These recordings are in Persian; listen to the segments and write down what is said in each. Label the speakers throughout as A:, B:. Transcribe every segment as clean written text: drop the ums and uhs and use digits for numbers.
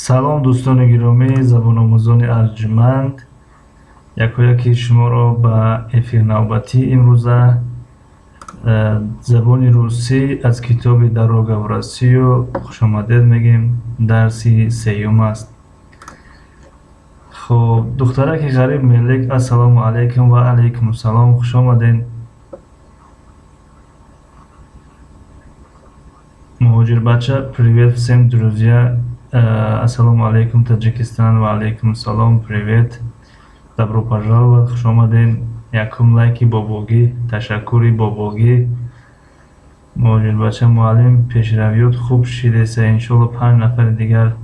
A: салом дӯстони гиромӣ, забономӯзони арҷманд, якояки шуморо ба эфир навбатии имрӯза забони русӣ аз китоби «Дорога в Россию» хушомадед мегӯем. Дарси сеюм аст. хоб, духтараки ғариб Мелек, ассалому алайкум. Ва алайкум ассалом, хушомадед. Муҳоҷирбача, привет всем, друзья. Ассалому алейкум, Таджикистан. Ва алейкум ассалом, привет. Добро пожаловать, хуш омадед. Якум лайки бобогӣ, ташаккури бобогӣ. Муҳоҷирбача муаллим, пешравиёт хуб шидеса. Иншолло 5 нафари дигар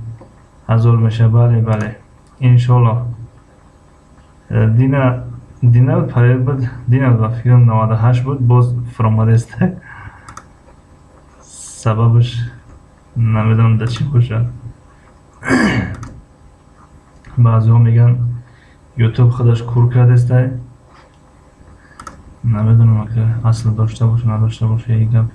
A: ҳазор меша. Бале, бале, иншолло. Дина паред буд, Дина ба фикрам 98 буд, боз фуромадест. Сабабаш намедонам да чӣ бошад. баъзеҳо мегӯянд ютуб худаш кур кардестай. Намедонам ака асл дошта боша надошта боша ин гап.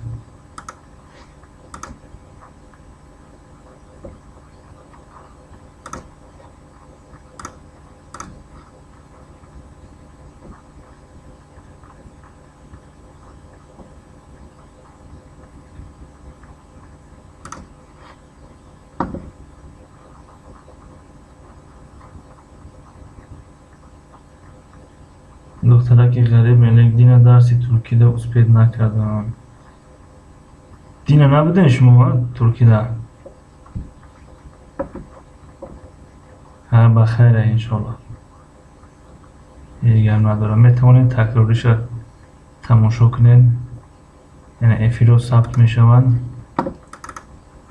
A: Духтараки ғариб Мелек, Дина дарси туркида успед накардам. Дина набудем шумо туркида? ҳа, ба хайра иншолло. Дигар надорам. Метавонед такрориша тамошо кунед. Яъне эфирҳо сабт мешаванд.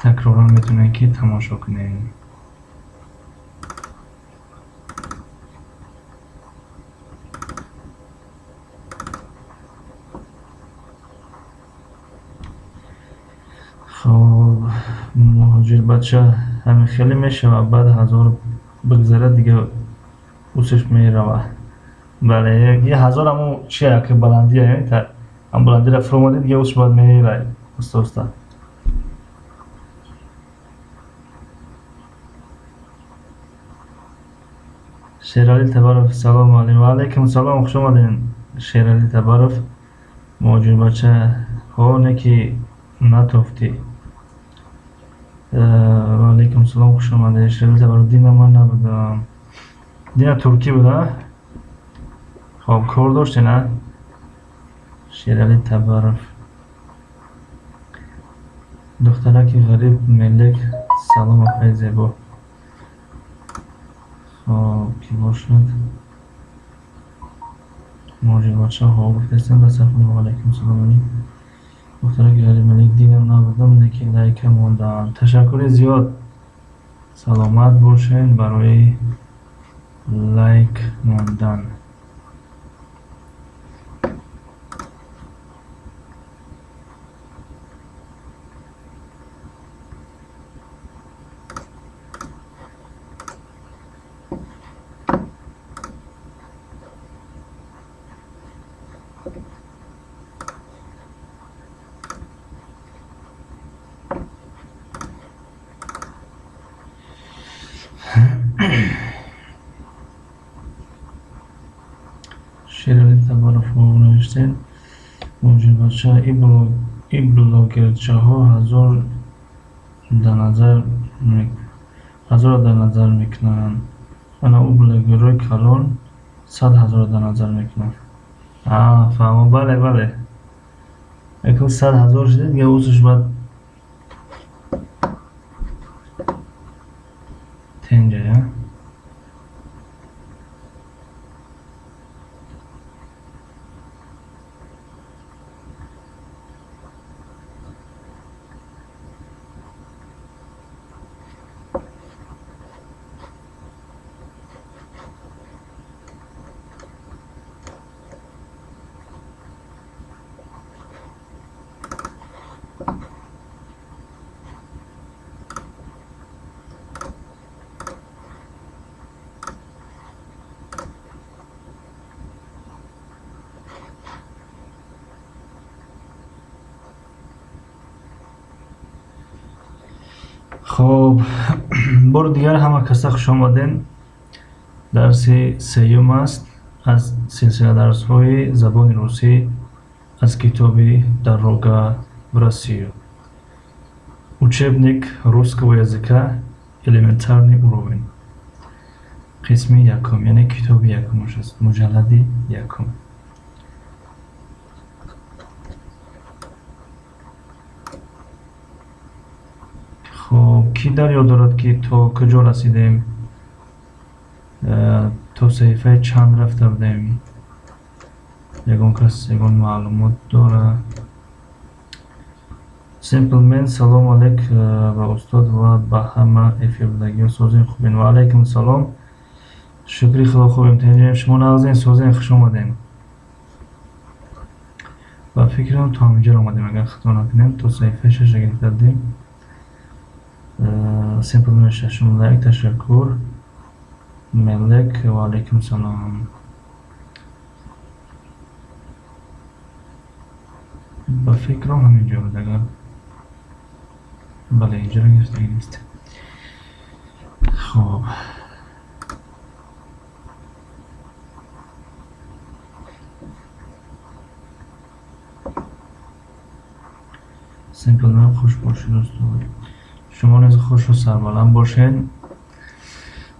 A: Такроран метавонед ки тамошо кунед. خب муҳоҷирбача ҳамин хеле мешава, баъд ҳазор бигзара дига усш мерава. Бале, я ҳазор ҳамо чи яке баландия, ҳам баландира фуромади дига ус баъд мера уста. Шерали Табаров, салому алейкум. Ва алейкум салом, хуш омадед. Шерали Табаров, муҳоҷирбача, ҳоне ки натофтӣ. Ва алейкум салом, хуш омадед. Шерали Табаров, Дина ман набудам. Дина туркӣ буда? Хоб, кор доштӣ, на? Шерали Табаров. Духтараки ғариб Мелек, салом апай зебо. Хоб, ки бошад? муҳоҷирбача, ҳо гуфтестем ба сафҳа. Ва алейкум салом. духтараки ғариб Мелек, Дина набудам, неки лайка мондам. Ташаккури зиёд. Саломат бошед барои лайк мондан. Шерали Табаров навиштед. муҳоҷирбача, ин блогерчаҳо ҳазорро дар назар мекунанд. Ана у блогерҳои калон 100 ҳазорро дар назар мекунанд. Фаҳмо, бале, бале. Якун 100 ҳазор шуде дига усш баъд тенҷая. خب بار دیگر همه کسا خوش آمدین. درسی سیوم است از سلسله درس های زبان روسی از کتاب «Дорога в Россию». Учебник русского языка элементарный уровень. قسم یکم، یعنی کتاب یکمش است، مجلد یکم. خب کی در یاد دارد که تا کجا رسیدیم؟ تا صفحه چند رفته بودیم؟ یگان کس یگان معلومات داره؟ سیمپلمن سلام علیک به استاد و به همه افیردگی و سازین خوبین. و علیکم سلام، شکری خدا خوب امتحانیم. شما نازین سازین خوش آمدین. و فکرم تا همینجا آمدیم، اگر خطا نکنیم تا صفحه 6 گرفتیم. سیمپلمن ششم لایک، تشکر ملک. و علیکم سلام. با فکرم همینجا بود، اگر بله اینجا رو گرفته نیست. خب سیمپلمن خوش باشید دوستان، شما نیز خوش و سربلند باشین.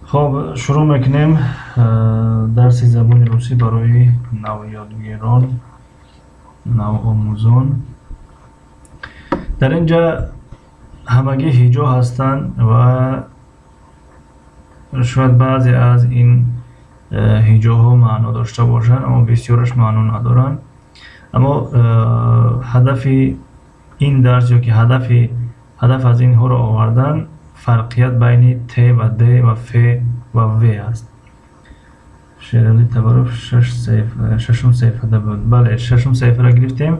A: خب شروع میکنیم درس زبان روسی برای نو یادگیران، نو آموزان. در اینجا همگی هیجا هستند و شاید بعضی از این هیجاها معنا داشته باشند اما بسیارش معنا ندارند. اما هدف این درس یا که هدف از اینها را آوردن فرقیت بین ت و د و ف و و است. شیرالی تبارف ششم صفحه بود. بله ششم صفحه را گرفتیم،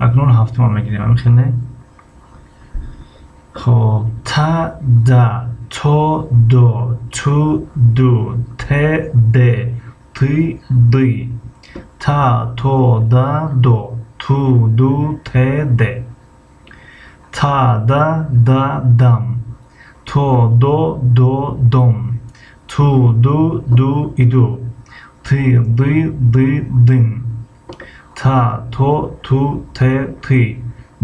A: اکنون هفتم میگیریم. میخونه خب ت د تو دو تو دو ت د تی دی تا تو دا دو تو دو ت د تا دا دا دم تو دو دو دم تو دو دو ایدو تی دی دی دین تا تو ت تی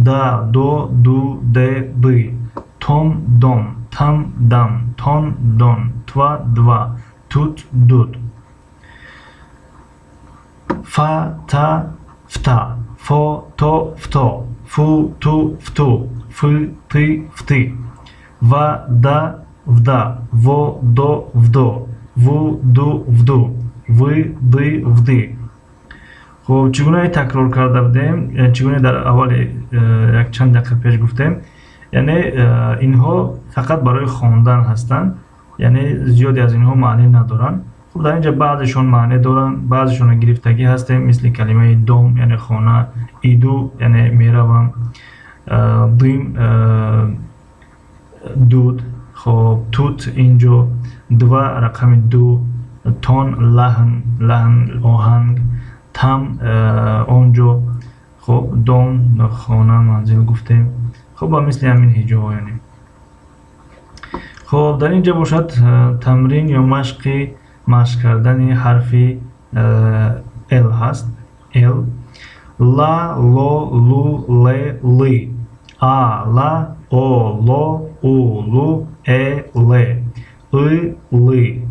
A: دا دو دو د دی том дом там дам тон дон тва два тут дут фа та фта фо то фто фу ту фту фы ты фты ва да вда во до вдо ву ду вду вы ды вды. خب چگونه تکرار کرده بودیم، چگونه در اول یک چند دقیقه پیش گفتیم، یعنی اینها فقط برای خواندن هستند، یعنی زیادی از اینها معنی ندارن. خب در اینجا بعضشون معنی دارن، بعضشون گرفتگی هستند، مثل کلمه دوم یعنی خانه، ایدو یعنی میروم، دیم دود، خب توت اینجا، دو رقم دو، تون لحن آهنگ، تم اونجا، خب دوم خانه منزل گفتیم. خب مثل همین هیجا یعنی. خب در اینجا باشد تمرین یا مشق کردن حرف ال هست. ال لا لو لو ل لی آ لا او لو او لو ای لی لی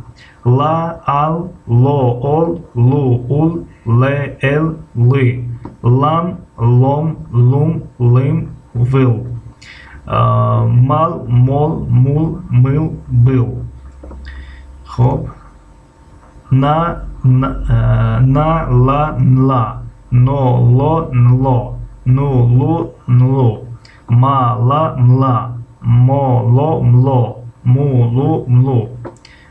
A: لا ال لو اول لو اول ل ال لی لام لوم لوم لیم вил, мал, мол, мул, мил, бил. خب на, ла, нла, но, ло, нло, ну, лу, нлу, ма, ла, мла, мо, ло, мло, му, лу, млу,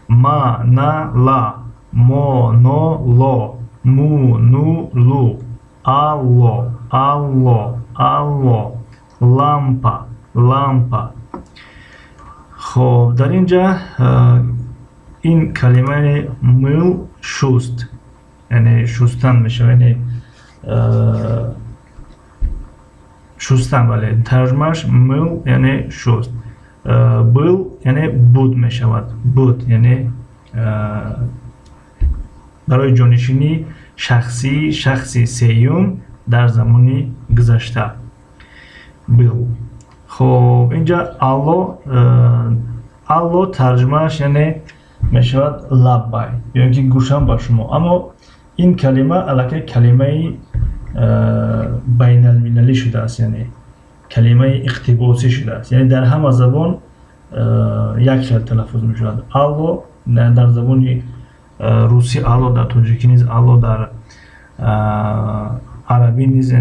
A: ма, на, ла, мо, но, ло, му, ну, лу, алло, алло, алло. لامپا لامپا. خب در اینجا این کلمه میل شست یعنی شستن میشه، یعنی شستن. بله ترجمهش میل یعنی شست. был یعنی بود می شود. بود یعنی برای جانشینی شخصی سیوم در زمان گذشته был. خب اینجا الله ترجمهش یعنی می شود لبای یعنی که گوشم با شما. اما این کلمه البته کلمه بین المللی شده است، یعنی کلمه اقتباسی شده است، یعنی در همه زبان یک خیل تلفظ می شود. الله در زبان روسی الله، در تاجیکی نیز الله، در عربی نیز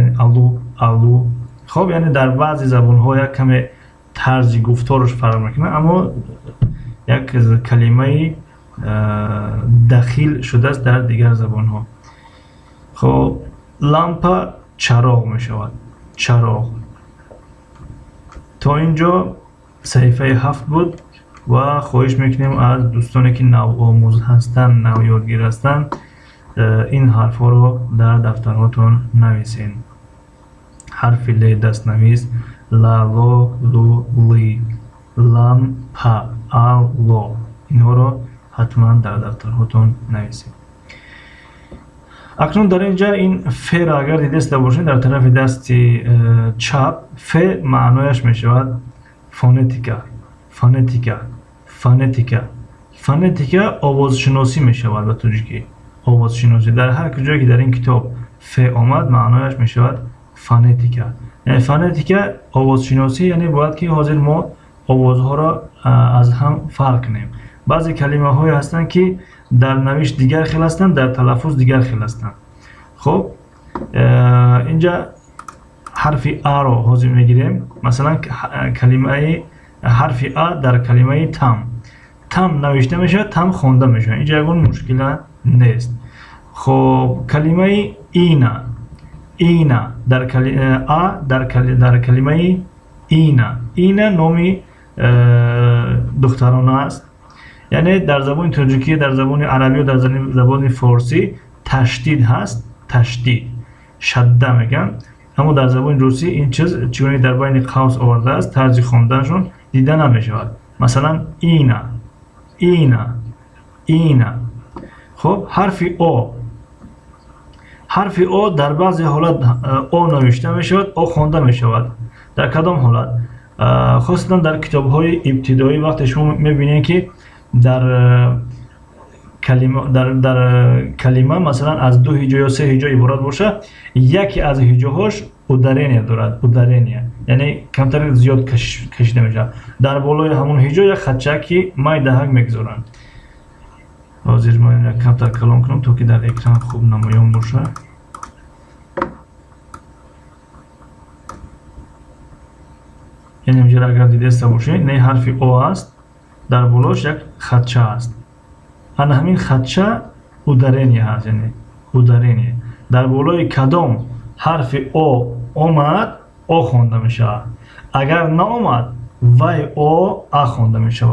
A: الو. خب یعنی در بعضی زبان ها یک کمی طرز گفتارش فرق میکنه، اما یک کلمه دخیل شده است در دیگر زبان ها. خب لامپا چراغ می شود. چراغ. تا اینجا صحیفه 7 بود و خواهش میکنیم از دوستانی که نو آموز هستند، نو یادگیر هستند، این حرف ها رو در دفترهاتون نویسین. حرف ل دست نویس، لا لو لو لی، لام پا آل لو، اینها رو حتما در دفترهاتون نویسین. اکنون در اینجا این ف را اگر دیده باشین در طرف دست چپ، ف معنایش می شود فونتیکا. فونتیکا فونتیکا فونتیکا آوازشناسی می شود. به تاجیکی آوازشناسی در هر کجایی که در این کتاب ف آمد معنایش می شود فونتیکا. یعنی فونتیکا آوازشناسی، یعنی باید که حاضر ما آوازها را از هم فرق کنیم. بعضی کلمه های هستند که در نوشت دیگر خیل هستند، در تلفظ دیگر خیل هستند. خب اینجا حرف ا رو حاضر میگیریم. مثلا کلمه حرف ا در کلمه تم نوشته میشه، تم خوانده میشه. اینجا یگون مشکل نیست. خب کلمه اینا در کلمه ا در کلمه اینا نامی دخترانه است. یعنی در زبان تاجیکی، در زبان عربی و در زبان فارسی تشدید هست، تشدید شده میگن. اما در زبان روسی این چیز چون در بین قوس آورده است، طرز خواندنشون دیده نمیشود. مثلا اینا. خب حرف او در بعضی حالت او نوشته میشود، او خوانده میشود. در کدام حالت؟ خاصتا در کتاب های ابتدایی وقتی شما میبینید که در کلمه مثلا از 2 هجا یا 3 هجا عبارت باشه، یکی از هجاهاش ادرینیه دارد. ادرینیه یعنی کمتر زیاد کشیده میشه. در بالای همون هجا یک خطچکی مای دهک میگذارن. حاضر ما این کمتر کلام کنم تا که در اکران خوب نمایان باشه. یعنی اینجا اگر دیده باشه نه حرف او است، در بالاش یک خطچه است. همین خطچه ادرینیه هست، یعنی ادرینیه. در بالای کدام حرف او آمد، او خوانده میشه. اگر نه آمد، وای او خوانده میشه.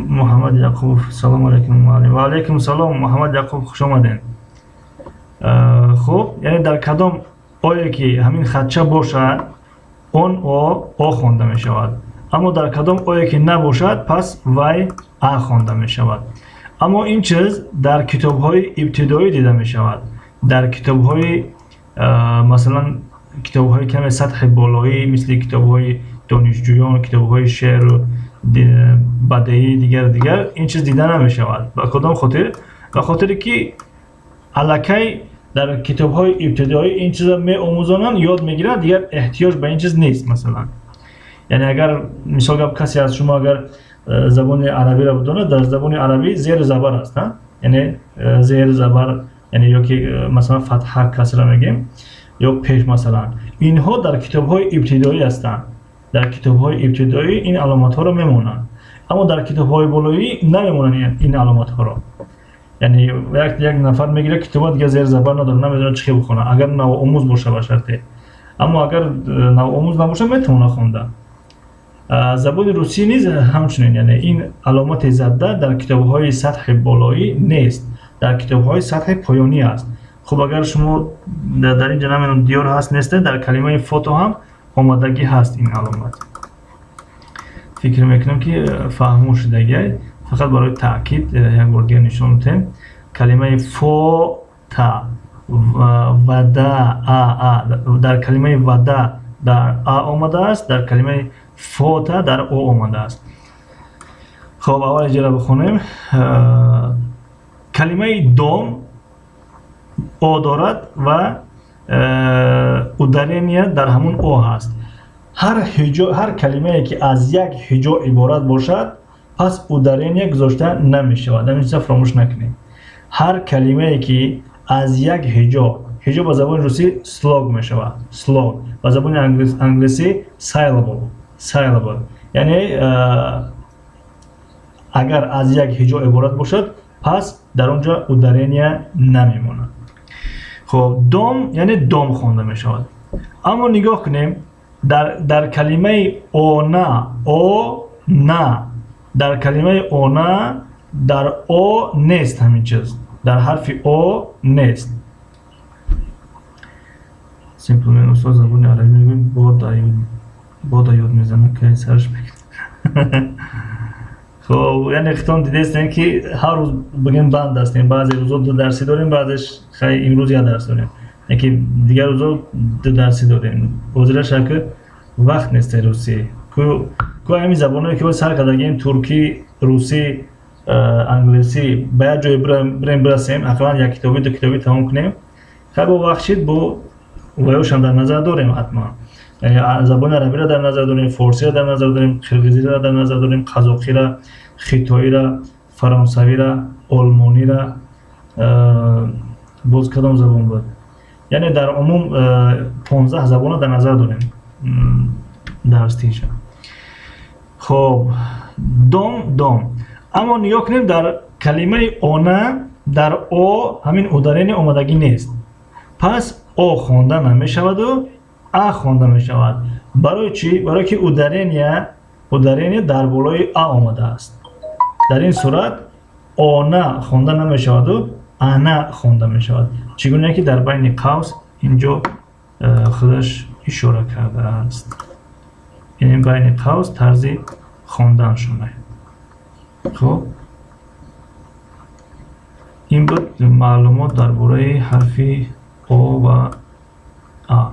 A: محمد یعقوب سلام علیکم. و علیکم سلام محمد یعقوب، خوش آمدین. خب یعنی در کدام اویی که همین خطچه باشد، اون او خوانده می شود. اما در کدام اویی که نباشد، پس وای خوانده می شود. اما این چیز در کتاب های ابتدایی دیده می شود. در کتاب های مثلا کتاب های کم سطح بالایی مثل کتاب های دانشجویان، کتاب های شعر و بدیهی دیگر این چیز دیده نمی شود. به کدام خاطر؟ به خاطری که الکی در کتاب های ابتدایی این چیزا می آموزانن، یاد میگیرن، دیگر احتیاج به این چیز نیست. مثلا یعنی اگر مثال کسی از شما اگر زبان عربی را بدونه، در زبان عربی زیر زبر است، یعنی زیر زبر یعنی یا که مثلا فتحه کسره میگیم یا پیش، مثلا اینها در کتاب های ابتدایی هستند. در کتاب های ابتدایی این علامت ها را میمونن، اما در کتاب های بالایی نمیمونن این علامت ها را. یعنی یک نفر میگیره کتاب دیگه زیر زبر نداره، نمیدونه چی بخونه اگر نوآموز باشه به شرطی. اما اگر نوآموز نباشه میتونه خونده. زبان روسی نیز همچنین، یعنی این علامت زده در کتاب های سطح بالایی نیست، در کتاب های سطح پایانی است. خب اگر شما در اینجا نمیدونم دیار هست نیسته، در کلمه فوتو هم آمادگی هست این علامت. فکر میکنم که فهمو شده. فقط برای تاکید یک بار دیگه نشون میدم. کلمه فوتا ودا در کلمه ودا در آ آمده است، در کلمه فوتا در او آمده است. خب اول اجرا بخونیم. کلمه دوم او دارد و ادارینیه در همون او هست. هر کلمه که از یک هجا عبارت باشد پس ادارینیه گذاشته نمی شود. نمیشه فراموش نکنیم. هر کلمه که از یک هجا با زبان روسی سلوگ می شود. سلوگ با زبان انگلیسی syllable. یعنی اگر از یک هجا عبارت باشد پس در اونجا ادارینیه نمیمونه. خب دوم یعنی دوم خوانده می شود. اما نگاه کنیم در کلمه اونا او نه، در کلمه اونا در او نیست همین چیز، در حرف او نیست. سیمپلمن استاد زبان عربی میگیم بادا یاد میزنه که سرش بگید. خب یعنی اختام دیده استیم که هر روز بگیم بند هستیم. بعضی روزا 2 درسی داریم، بعدش خیلی امروز 1 درس داریم، یکی دیگر روزا 2 درسی داریم. وزیر شکل وقت نیست روسی کو همین زبانایی که باید سر کردگیم ترکی، روسی، انگلیسی باید جای برسیم. اقلا 1 کتابی 2 کتابی تمام کنیم. خیلی با وقتشید با ویوش هم در نظر داریم حتما. یعنی زبان عربی را در نظر داریم، فارسی را در نظر داریم، قرقیزی را در نظر داریم، قزاقی را، خیتایی را، فرانسوی را، آلمانی را، باز کدام زبان بود. یعنی در عموم 15 زبان را در نظر داریم درس تیشه. خب دوم اما نگاه کنیم در کلمه اونا در او همین ادارین آمادگی نیست. پس او خوانده نمی شود و ا خوانده می شود. برای چی؟ برای که ادارین در بالای ا آمده است. در این صورت اونا خوانده نمی شود و انا خوانده می شود. چگونه که در بین قوس اینجا خودش اشاره کرده است. این بین قوس طرز خواندن شونه. خب این بود معلومات درباره حرف او و ا.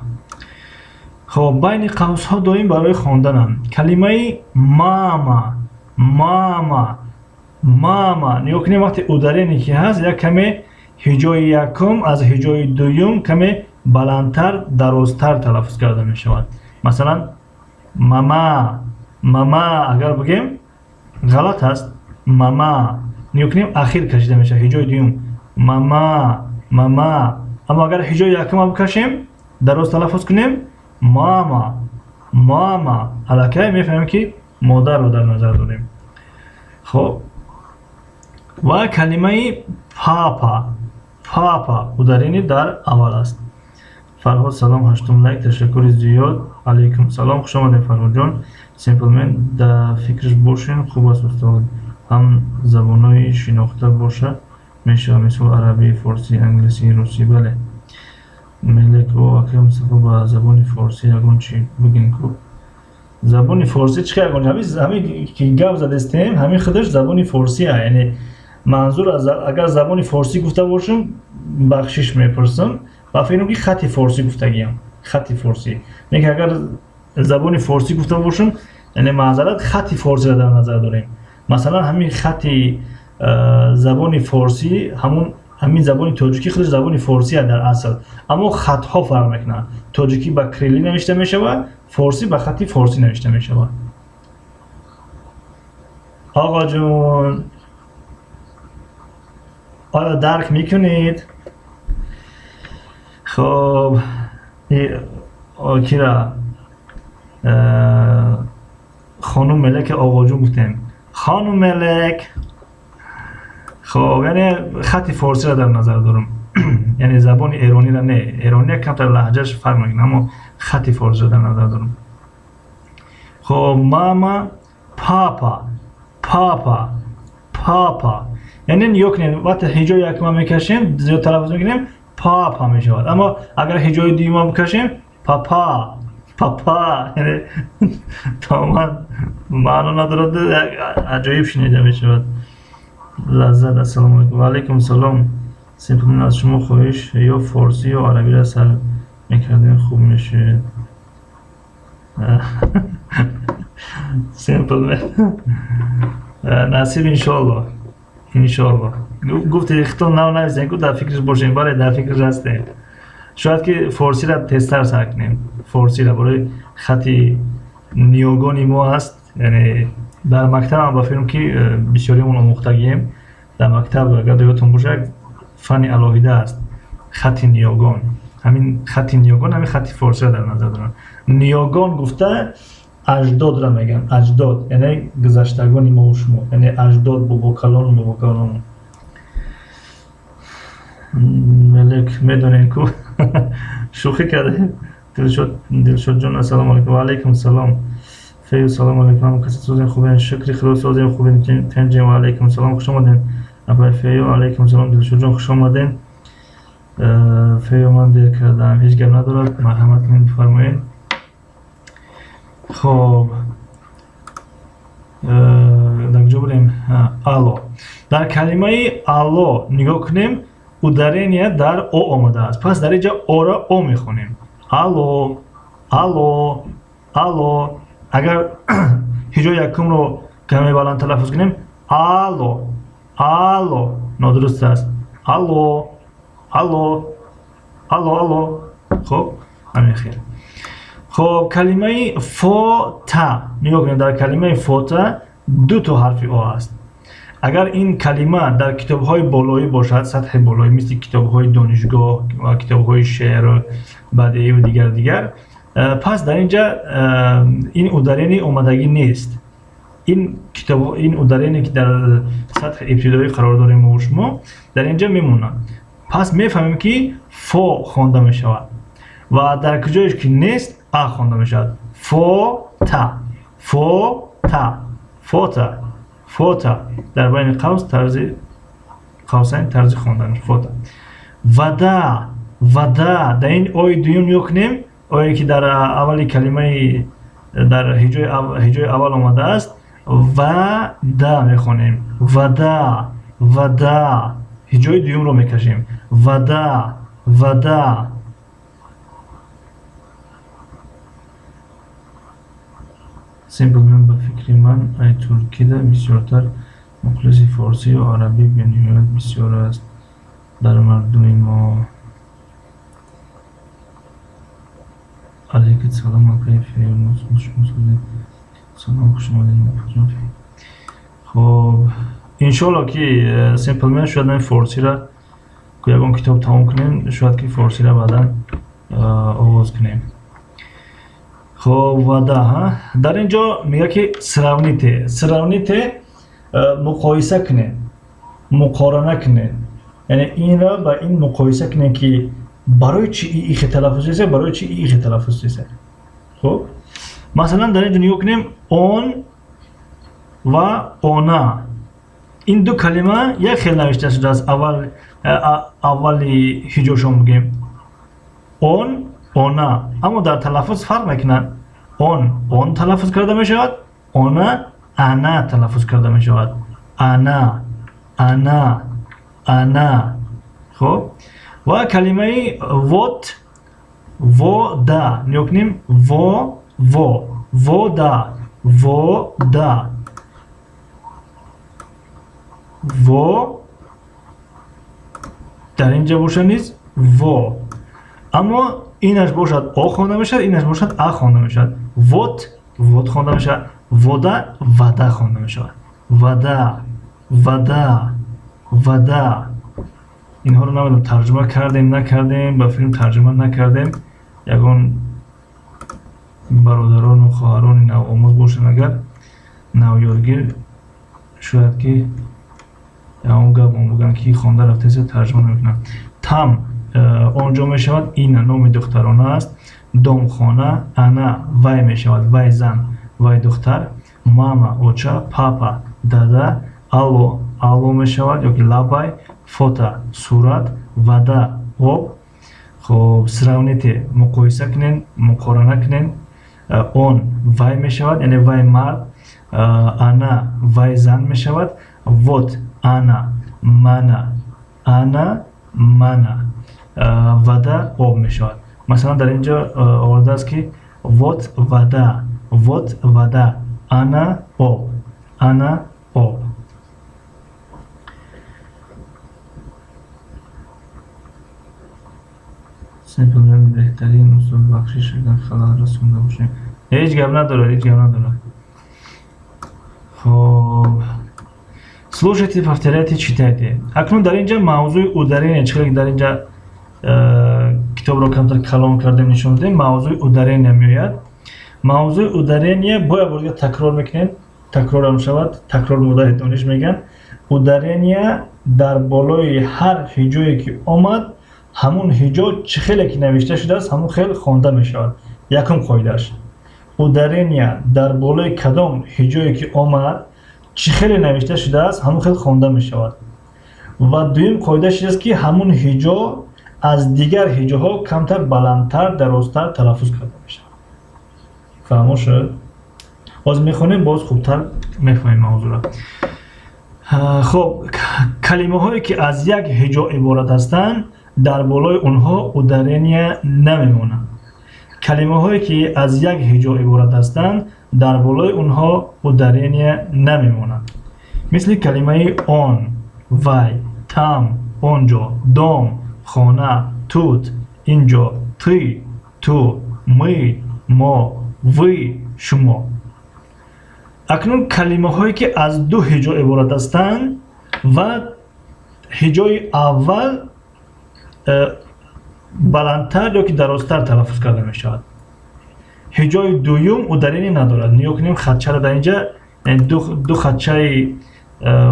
A: خب بین قوس ها دائم برای خواندن کلمه ماما نگاه کنیم. وقتی ادارینی که هست یک کمی هجای یکم از هجای دوم کمی بلندتر درازتر تلفظ کرده می شود. مثلا ماما اگر بگیم غلط هست. ماما نگاه کنیم اخیر کشیده میشه هجای دوم ماما. اما اگر هجای یکم بکشیم دراز تلفظ کنیم ماما الکی میفهمیم که مادر رو در نظر داریم. خب و کلمه پاپا ادارینی در اول است. فرهاد سلام 8 لایک تشکر زیاد. علیکم سلام خوش آمدید فرهاد جان. سیمپلمن در فکرش باشین خوب است استاد. هم زبانهای شناخته باشه میشه مثل عربی، فارسی، انگلیسی، روسی. بله ملک و اکرم مصطفی با زبان فارسی اگون چی بگین کو زبان فارسی چی اگون همین که گپ زده استیم همین خودش زبان فارسی ها. یعنی منظور از اگر زبان فارسی گفته باشم بخشش میپرسم و فکر که خط فارسی گفتگیم خط فارسی نه که اگر زبان فارسی گفته باشم یعنی معذرت خط فارسی را در نظر داریم. مثلا همین خط زبان فارسی همین زبان تاجیکی خودش زبان فارسی در اصل، اما خط ها فرق میکنه. تاجیکی با کریلی نوشته میشه و فارسی با خط فارسی نوشته میشه. آقا جون آیا درک میکنید؟ خب آکیرا خانم ملک آقا جون گفتیم. خانم ملک خب یعنی خط فارسی را در نظر دارم. یعنی زبان ایرانی را نه، ایرانی کمتر لهجهش فرق میکنه اما خط فارسی را در نظر دارم. خب ماما پاپا یعنی نگاه کنید وقتی هجای یکم میکشیم زیاد تلفظ میکنیم پاپا میشود. اما اگر هجای دوم بکشیم پاپا پاپا یعنی تماما معنا ندارد. عجایب شنیده می شود. لذت. السلام علیکم. و علیکم سلام. سیمپل از شما خواهش یا فارسی یا عربی را سر میکردین خوب میشه. سیمپل نصیب انشالله. انشالله گفت اختون نو نویزین که در فکرش باشین. بله در فکرش هستیم. شاید که فارسی را تستر سر کنیم. فارسی را برای خطی نیوگانی ما هست. یعنی در مکتب هم بفرم که بسیاریمون آموختگیم. در مکتب اگر یادتون باشه فن الهیده است خط نیوگان. همین خط نیوگان همین خط فارسی را در نظر دارن. نیوگان گفته اجداد را میگن. اجداد یعنی گذشتگان ما و شما. یعنی اجداد باباکلان و باباکلان. ملک میدونین کو شوخی کرده. دلشد جان السلام علیکم. و علیکم سلام. فیو سلام علیکم. کسی سوزین خوبین. شکری خدا سوزین خوبین. تنجیم و علیکم سلام. خوش آمدین. ابای فیو علیکم سلام. دلشد جان خوش آمدین. فیو من دیر کردم. هیچ گپ ندارد. مرحمت کنید بفرمایید. خب در کجا بریم؟ الو. در کلمه الو نگاه کنیم. ударение در او آمده است. پس در اینجا او را او میخونیم. الو الو الو. اگر هجای یکم رو کمی بلند تلفظ کنیم الو الو نادرست است. الو الو الو الو. خب همین خیر. خب کلمه فوتا نگاه کنیم. در کلمه فوتا دو تا حرف او است. اگر این کلمه در کتاب‌های بالایی باشد، سطح بالایی مثل کتاب‌های دانشگاه و کتاب‌های شعر و بدیهی و دیگر پس در اینجا این ادارینی اومدگی نیست. این کتاب این ادارینی که در سطح ابتدایی قرار داریم ما و شما در اینجا میمونه. پس میفهمیم که فو خوانده میشود و در کجایش که نیست ا خوانده میشود. فوتا فوتا فوتا فوتا. در بین قوس طرز قوسین طرز خواندن فوتا. ودا ودا. در این اوی دویم نگاه کنیم. اویی که در اولی کلمه در هجای اول آمده است ودا میخونیم. ودا ودا. هجای دویم رو میکشیم. ودا ودا. سیمپل من به فکر من ای ترکی ده بسیارتر مخلص فارسی و عربی بنیاد بسیار است در مردم ما. علیکم سلام کیفی سلام خوش آمدید. خب انشالله که سیمپل من شاید من فارسی را که یکم کتاب تمام کنیم شاید که فارسی را بعدا آغاز کنیم. خب ودا ها. در اینجا میگه که سراونیته مقایسه کنه مقارنه کنه. یعنی این را با این مقایسه کنه که برای چی این تلفظ است برای چی این تلفظ است. خب مثلا در اینجا نگاه کنیم اون و اونا. این دو کلمه یک خیلی نوشته شده است. اولی هجاشون بگیم اون اونا، اما در تلفظ فرق میکنن. اون تلفظ کرده می شود. اونا انا تلفظ کرده می شود. انا انا انا. خب و کلمه و دا نگاه کنیم. و دا و در اینجا باشه نیست و، اما اینش باشد او خوانده میشد اینش باشد ا خوانده میشد. وات خوانده میشد. ودا خوانده میشد. ودا. اینها رو نمیدونم ترجمه کردیم نکردیم با فیلم ترجمه نکردیم. یگان برادران و خواهران نو آموز باشن اگر نو یادگیر شاید که اون گپ بگن که خوانده رفته است ترجمه نمیکنن. تم آنجا می شود. این نام دخترانه است. دامخانه انا وی می شود. وی زن وی دختر. ماما اوچا پاپا دادا. алло می شود یا که لابای. فوتا صورت. ودا آب. خب سراونیتی مقایسه کنین مقارنه کنین اون وای می شود، یعنی وای مرد. انا وای زن می شود. وات انا مانا انا مانا. ودا آب می شود. مثلا در اینجا آورده است که وات ودا انا آب انا آب. سیمپل بهترین اصول بخشش اگر خلال رسونده باشیم. هیچ گپ نداره. خب слушайте, повторяйте, читайте. اکنون در اینجا موضوع ударение چقدر در اینجا کتاب رو کمتر کلام کردیم نشون دادیم. موضوع ударение میآید. موضوع ударение باید تکرار میکنین. تکرار هم شود. تکرار مدت دانش میگن. ударение در بالای هر هجایی که آمد همون هجا چه خیلی که نوشته شده است همون خیلی خوانده می شود. یکم قاعده‌اش ударение در بالای کدام هجایی که آمد چه خیلی نوشته شده است همون خیلی خوانده می شود. و دویم قاعده‌اش است که همون هجا از دیگر هجاها کمتر بلندتر درازتر تلفظ کرده می شود. فهمو شد؟ باز میخونیم باز خوبتر میفهمیم موضوع را. خب کلمه هایی که از یک هجا عبارت هستند در بالای اونها ударение نمیمونند. کلمه هایی که از یک هجا عبارت هستند در بالای اونها ударение نمیمونند. مثل کلمه آن، وای، تام، اونجا، دام، خانه، توت، اینجا، تی، تو، می، ما، وی، شما. اکنون کلمه هایی که از دو هجا عبارت هستند و هجای اول بلندتر یا که درازتر تلفظ کرده می شود. هجای دوم ударение ندارد. نیا کنیم خطچه را در اینجا دو خطچه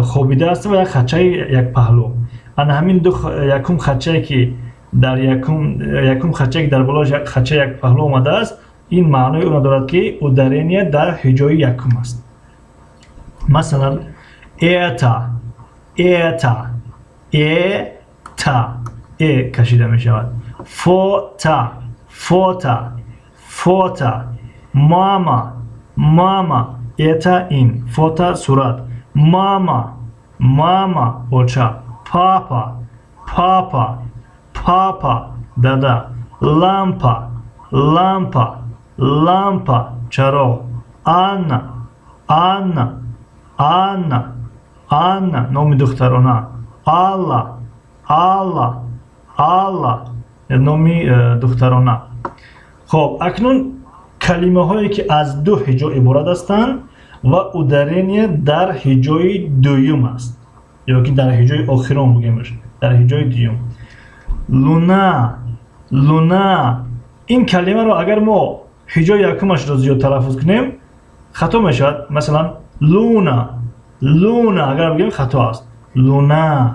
A: خوابیده است و یک خطچه یک پهلو. انا همین یکم خطچه که در یکم خطچه که در بالای خطچه یک پهلو آمده است این معنی اون دارد که ударение در هجای یکم است. مثلا ایتا ای کشیده می شود. فوتا ماما ایتا این فوتا صورت ماما اوچا پاپا دادا لامپا چراغ آنا نام دخترانه الله نام دخترانه. خب اکنون کلمه هایی که از دو هجا عبارت هستند و ударение در هجای دوم است یا که در هجای آخرون بگیمش در هجای دوم. لونا این کلمه رو اگر ما هجای یکمش رو زیاد تلفظ کنیم خطا میشود. مثلا لونا اگر بگیم خطا است. لونا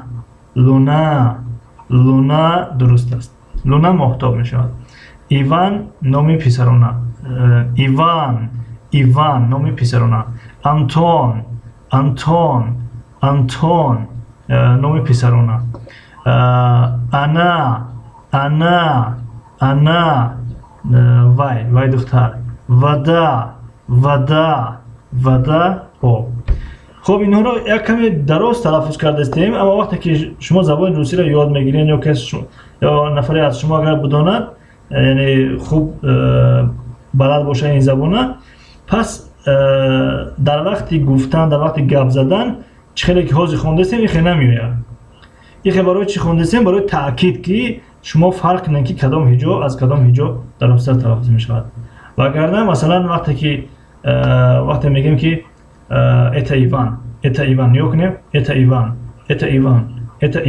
A: درست است. لونا محتاب میشود. ایوان نام پسرانه. ایوان نام پسرانه. آنتون نام پسرانه. انا وای دختر. ودا آب. خب اینها رو یک کمی درست تلفظ کرده استیم اما وقتی که شما زبان روسی را یاد میگیرین یا نفری از شما اگر بداند یعنی خوب بلد باشه این زبانه پس در وقتی گفتن در وقتی گپ زدن چه که حاضر خونده استیم این خیلی نمیوید. این برای چی خونده استیم؟ برای تاکید که شما فرق نکنی کدام هجا از کدام هجا درست تلفظ میشود. وگرنه مثلا وقتی میگیم که это Иван یا کنیم это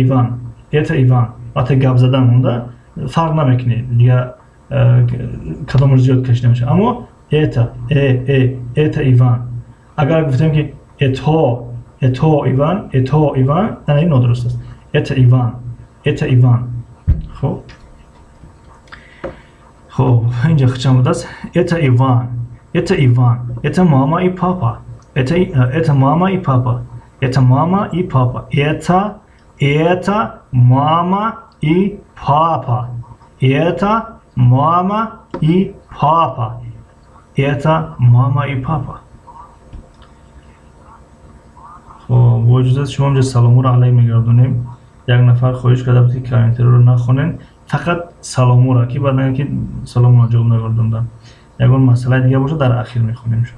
A: Иван وقتی گپ زدن مونده فرق نمیکنه دیگه کدام رو زیاد کشیده میشه. اما это Иван اگر گفتیم که это Иван این نادرست است. это Иван خب اینجا چند بود است. это Иван это мама и папа. Это мама и папа. Это мама и папа. Это мама и папа. Это мама и папа. Это мама и папа. خب با اجازت شما اینجا سلامو رو علیه میگردونیم. یک نفر خواهش کرده بود که کامنتری رو نخونین، فقط سلامو رو که بعد نگه که سلامو رو جواب نگردوندم. یکون مسئله دیگه باشه در اخیر میخونیم شو.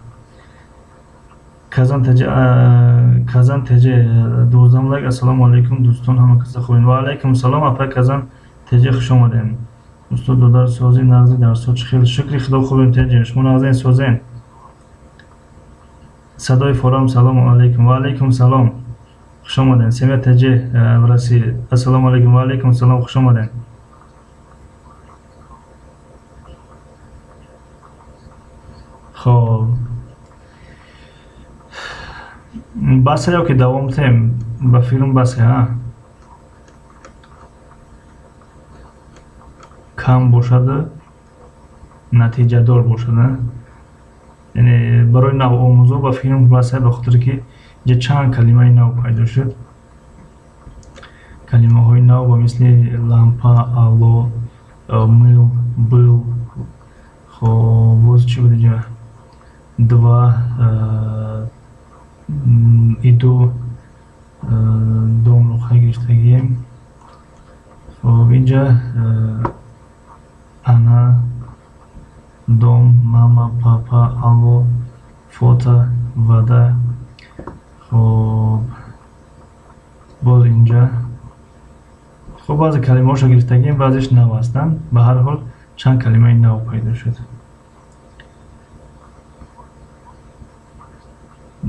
A: کازان تجه دوزم لگ السلام علیکم دوستان همه کسا خوبین و علیکم سلام اپا کازان تجه خوش آمدین. دوستان دودار سازی نغزی در سوچ خیلی شکری خدا خوبیم تجه شما نغزین سازین. صدای فورام سلام علیکم و علیکم سلام خوش آمدین. سمیه تجه برسی السلام علیکم و علیکم سلام خوش آمدین. خب بسه یا که دوام تیم با فیلم بسه ها کم باشده نتیجه دار باشده، یعنی برای نو آموزو با فیلم بسه بخاطر که یه چند کلمه نو پیدا شد، کلمه های نو با مثل لامپا، آلو، میل، بیل. خب باز چی بود اینجا؟ دوا ایدو دوم لوخه گرفتگیم. خب اینجا انا، دوم، ماما، پاپا، آلو، فوتا، ودا. خب باز اینجا خب بعضی کلمه هاشو گرفتگیم بعضیش نو هستن. به هر حال چند کلمه نو پیدا شد.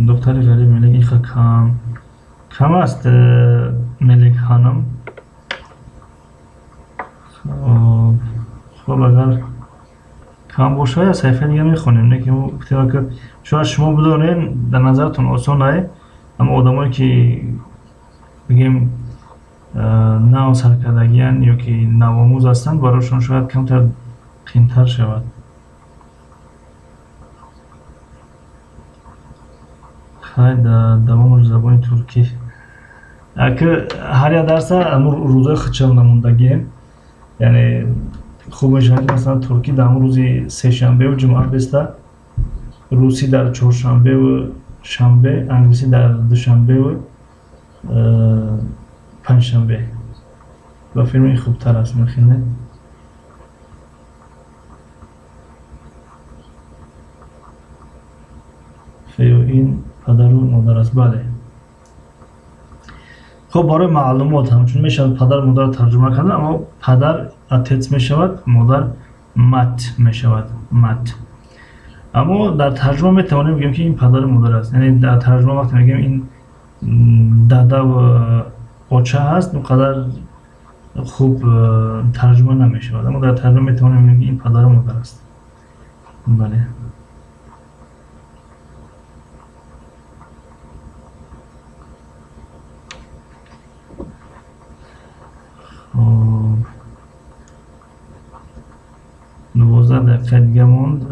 A: دختر غریب ملک کم است ملک خانم. خب اگر کم باشه یا صحیفه دیگه میخونیم، نه که احتمال که شاید شما بدونین در نظرتون آسانه، اما آدمایی که بگیم نو سرکردگیان یا که نوآموز هستن براشون شاید کمتر قیمتر شود. خیلی دوام زبان ترکی اگه هر یک درس امور روزای خچل نموندگیم، یعنی خوب میشه که مثلا ترکی در روزی سه شنبه و جمعه بیسته، روسی در چهارشنبه و شنبه، انگلیسی در دوشنبه و پنجشنبه. با فیلم خوبتر است میخینه. فیو این پدر و مادر است. بله خب برای معلومات همچون میشود پدر مادر ترجمه کردن، اما پدر اتت میشود، مادر مت میشود، مت. اما در ترجمه میتوانیم بگیم که این پدر مادر است. یعنی در ترجمه وقتی میگیم این داده و آچه هست اونقدر خوب ترجمه نمیشود، اما در ترجمه میتوانیم بگیم این پدر مادر است. بله خب 12 دقیقه دیگه موند.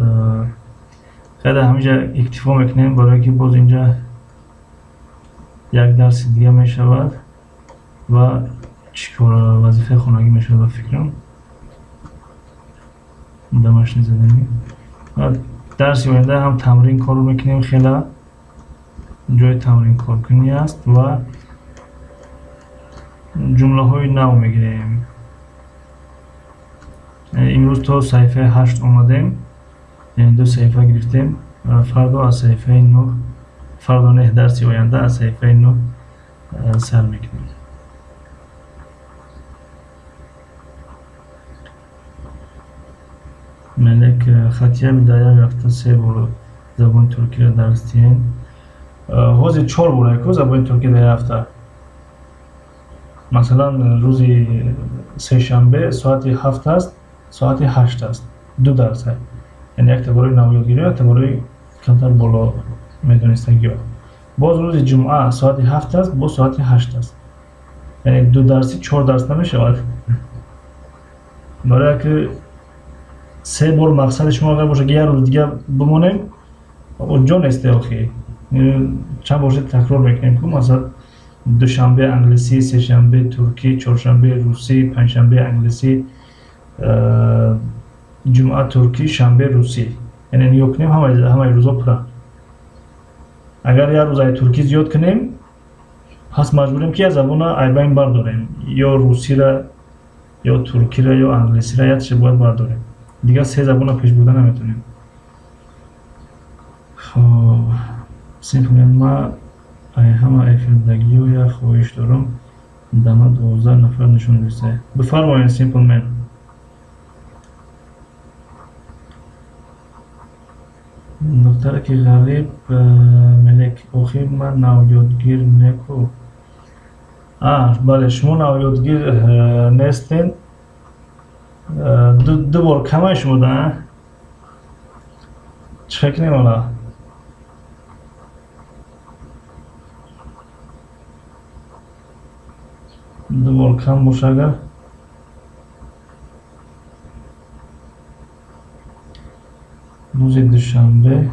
A: خیلی همینجا اکتفا میکنیم برای که باز اینجا یک درس دیگه میشود و چیکار وظیفه خانگی میشود. فکرم دمش نزدیم. درس آینده هم تمرین کار رو میکنیم، خیلی جای تمرین کار کنی است و جمله های نو میگیریم. امروز تا صفحه 8 اومدیم، یعنی 2 صفحه گرفتیم. فردا از صفحه 9، فردا نه درسی آینده از صفحه 9 سر میکنیم. ملک خطیه بدايه رفته 3 بار زبان ترکی را درس دین. حوزی 4 باره که زبان ترکی در هفته، مثلا روزی سه شنبه ساعت 7 است، ساعت 8 است، 2 درس است. یعنی یک تباری نو یادگیری، یک تباری کمتر بالا میدونستگی ها. باز روز جمعه ساعت 7 است، با ساعت 8 است، یعنی 2 درسی 4 درس نمیشود. برای که 3 بار مقصد شما اگر باشه که یه روز دیگه بمونیم اونجا نیسته آخی. چند بار تکرار میکنیم که مثلا دوشنبه انگلیسی، سه شنبه ترکی، چهارشنبه روسی، پنجشنبه انگلیسی، جمعه ترکی، شنبه روسی. یعنی نیو کنیم همه روزا پره. اگر یه روز ای ترکی زیاد کنیم پس مجبوریم که زبان ای بین برداریم، یا روسی را یا ترکی را یا انگلیسی را یادش باید برداریم. دیگه سه زبان پیش بردن نمیتونیم. خب سیمپل ما ای همه ایفیلدگی و یا خواهش دارم دما 12 نفر نشون رسه. بفرمایید سیمپل من. دکتر که غریب ملک اخی من نو یادگیر نکو. بله شما نو یادگیر نیستین. دو بار کمه شما ده چه کنیم حالا؟ دو بار کم باشه اگر روز دوشنبه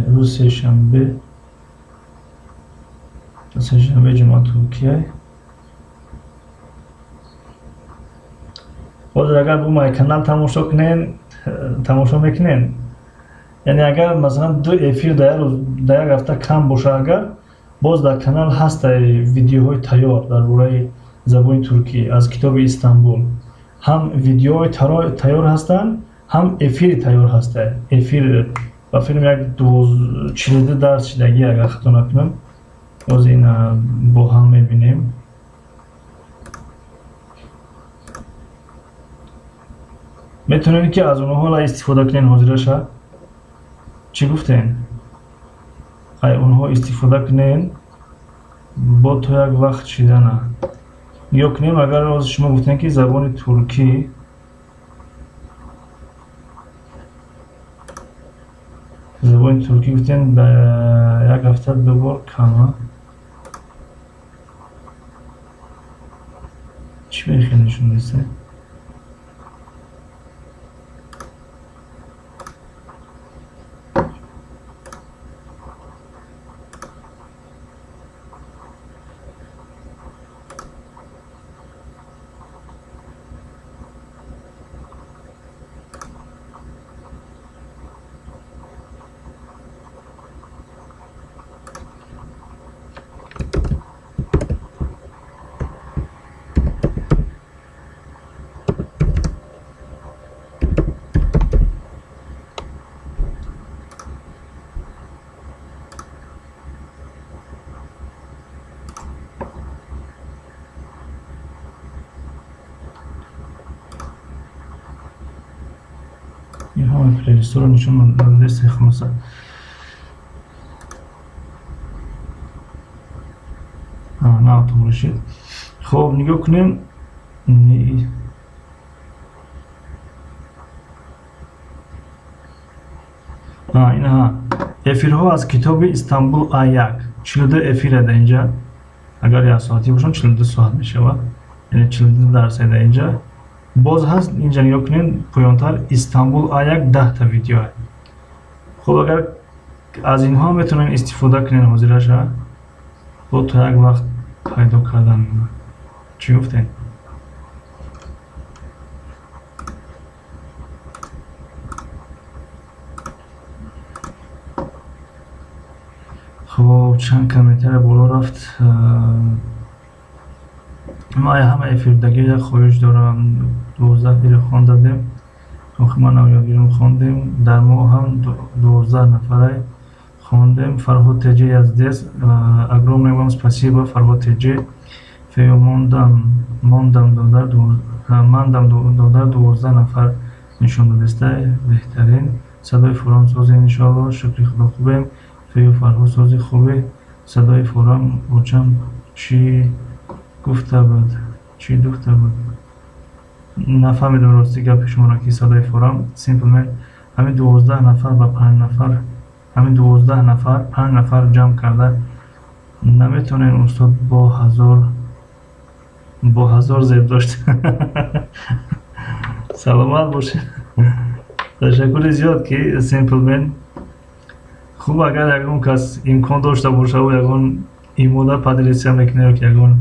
A: روز سه شنبه جمعه ترکیه باز اگر بو مای کانال تماشا میکنین یعنی اگر مثلا دو افیر در یک هفته کم باشه اگر باز در کانال هست ویدیوهای تیار درباره زبان ترکی از کتاب استانبول هم ویدیوهای تیار هستن هم افیر تیار هسته. افیر با فیلم یک 42 درس شدگی اگر خطا نکنم باز این با هم میبینیم. میتونید که از اونها استفاده کنین حاضرش. چی گفتین؟ اونها استفاده کنین با تو یک وقت شدن یا کنیم اگر از شما گفتین که زبان ترکی گفتین در یک هفته دو بار کمه چی بخیر نشون دیسته؟ این همه پلیلیست رو نشون لیست خمسه. نه تو برشید. خب نگاه کنیم اینها افیرها از کتاب استانبول آیک 42 افیره در اینجا اگر یک ساعتی باشن 42 ساعت میشه و یعنی 42 درصد در اینجا باز هست اینجا نگاه کنین پایانتر استانبول آیک 10 تا ویدیو هست. خب اگر از اینها میتونین استفاده کنین حاضرش با تو یک وقت پیدا کردن. چی گفتین؟ خب چند کمیتر بالا رفت. ما همه افیردگی یک خواهش دارم 12 دیره خواندیم ما نویاگیرم خواندیم در ما هم 12 نفره خواندیم. فرهاد تجی از دست огромное вам спасибо فرهاد تجی فیو ماندم دادر 12 نفر نشون دسته بهترین صدای فورام سازی انشاءالله. شکر خدا خوبیم فیو فرهاد سازی خوبه صدای فورام روچم چی گفته بود چی دفته بود نفهمیدم راستی گپ شما را که صدای فورام سیمپلمن همین 12 نفر و 5 نفر همین 12 نفر 5 نفر جمع کرده نمیتونین استاد با هزار زیب داشت. سلامت باشه. تشکر زیاد که سیمپلمن خوب اگر یکون کس امکان داشته باشه و یکون ایمودا پادلیسیا میکنه که یکون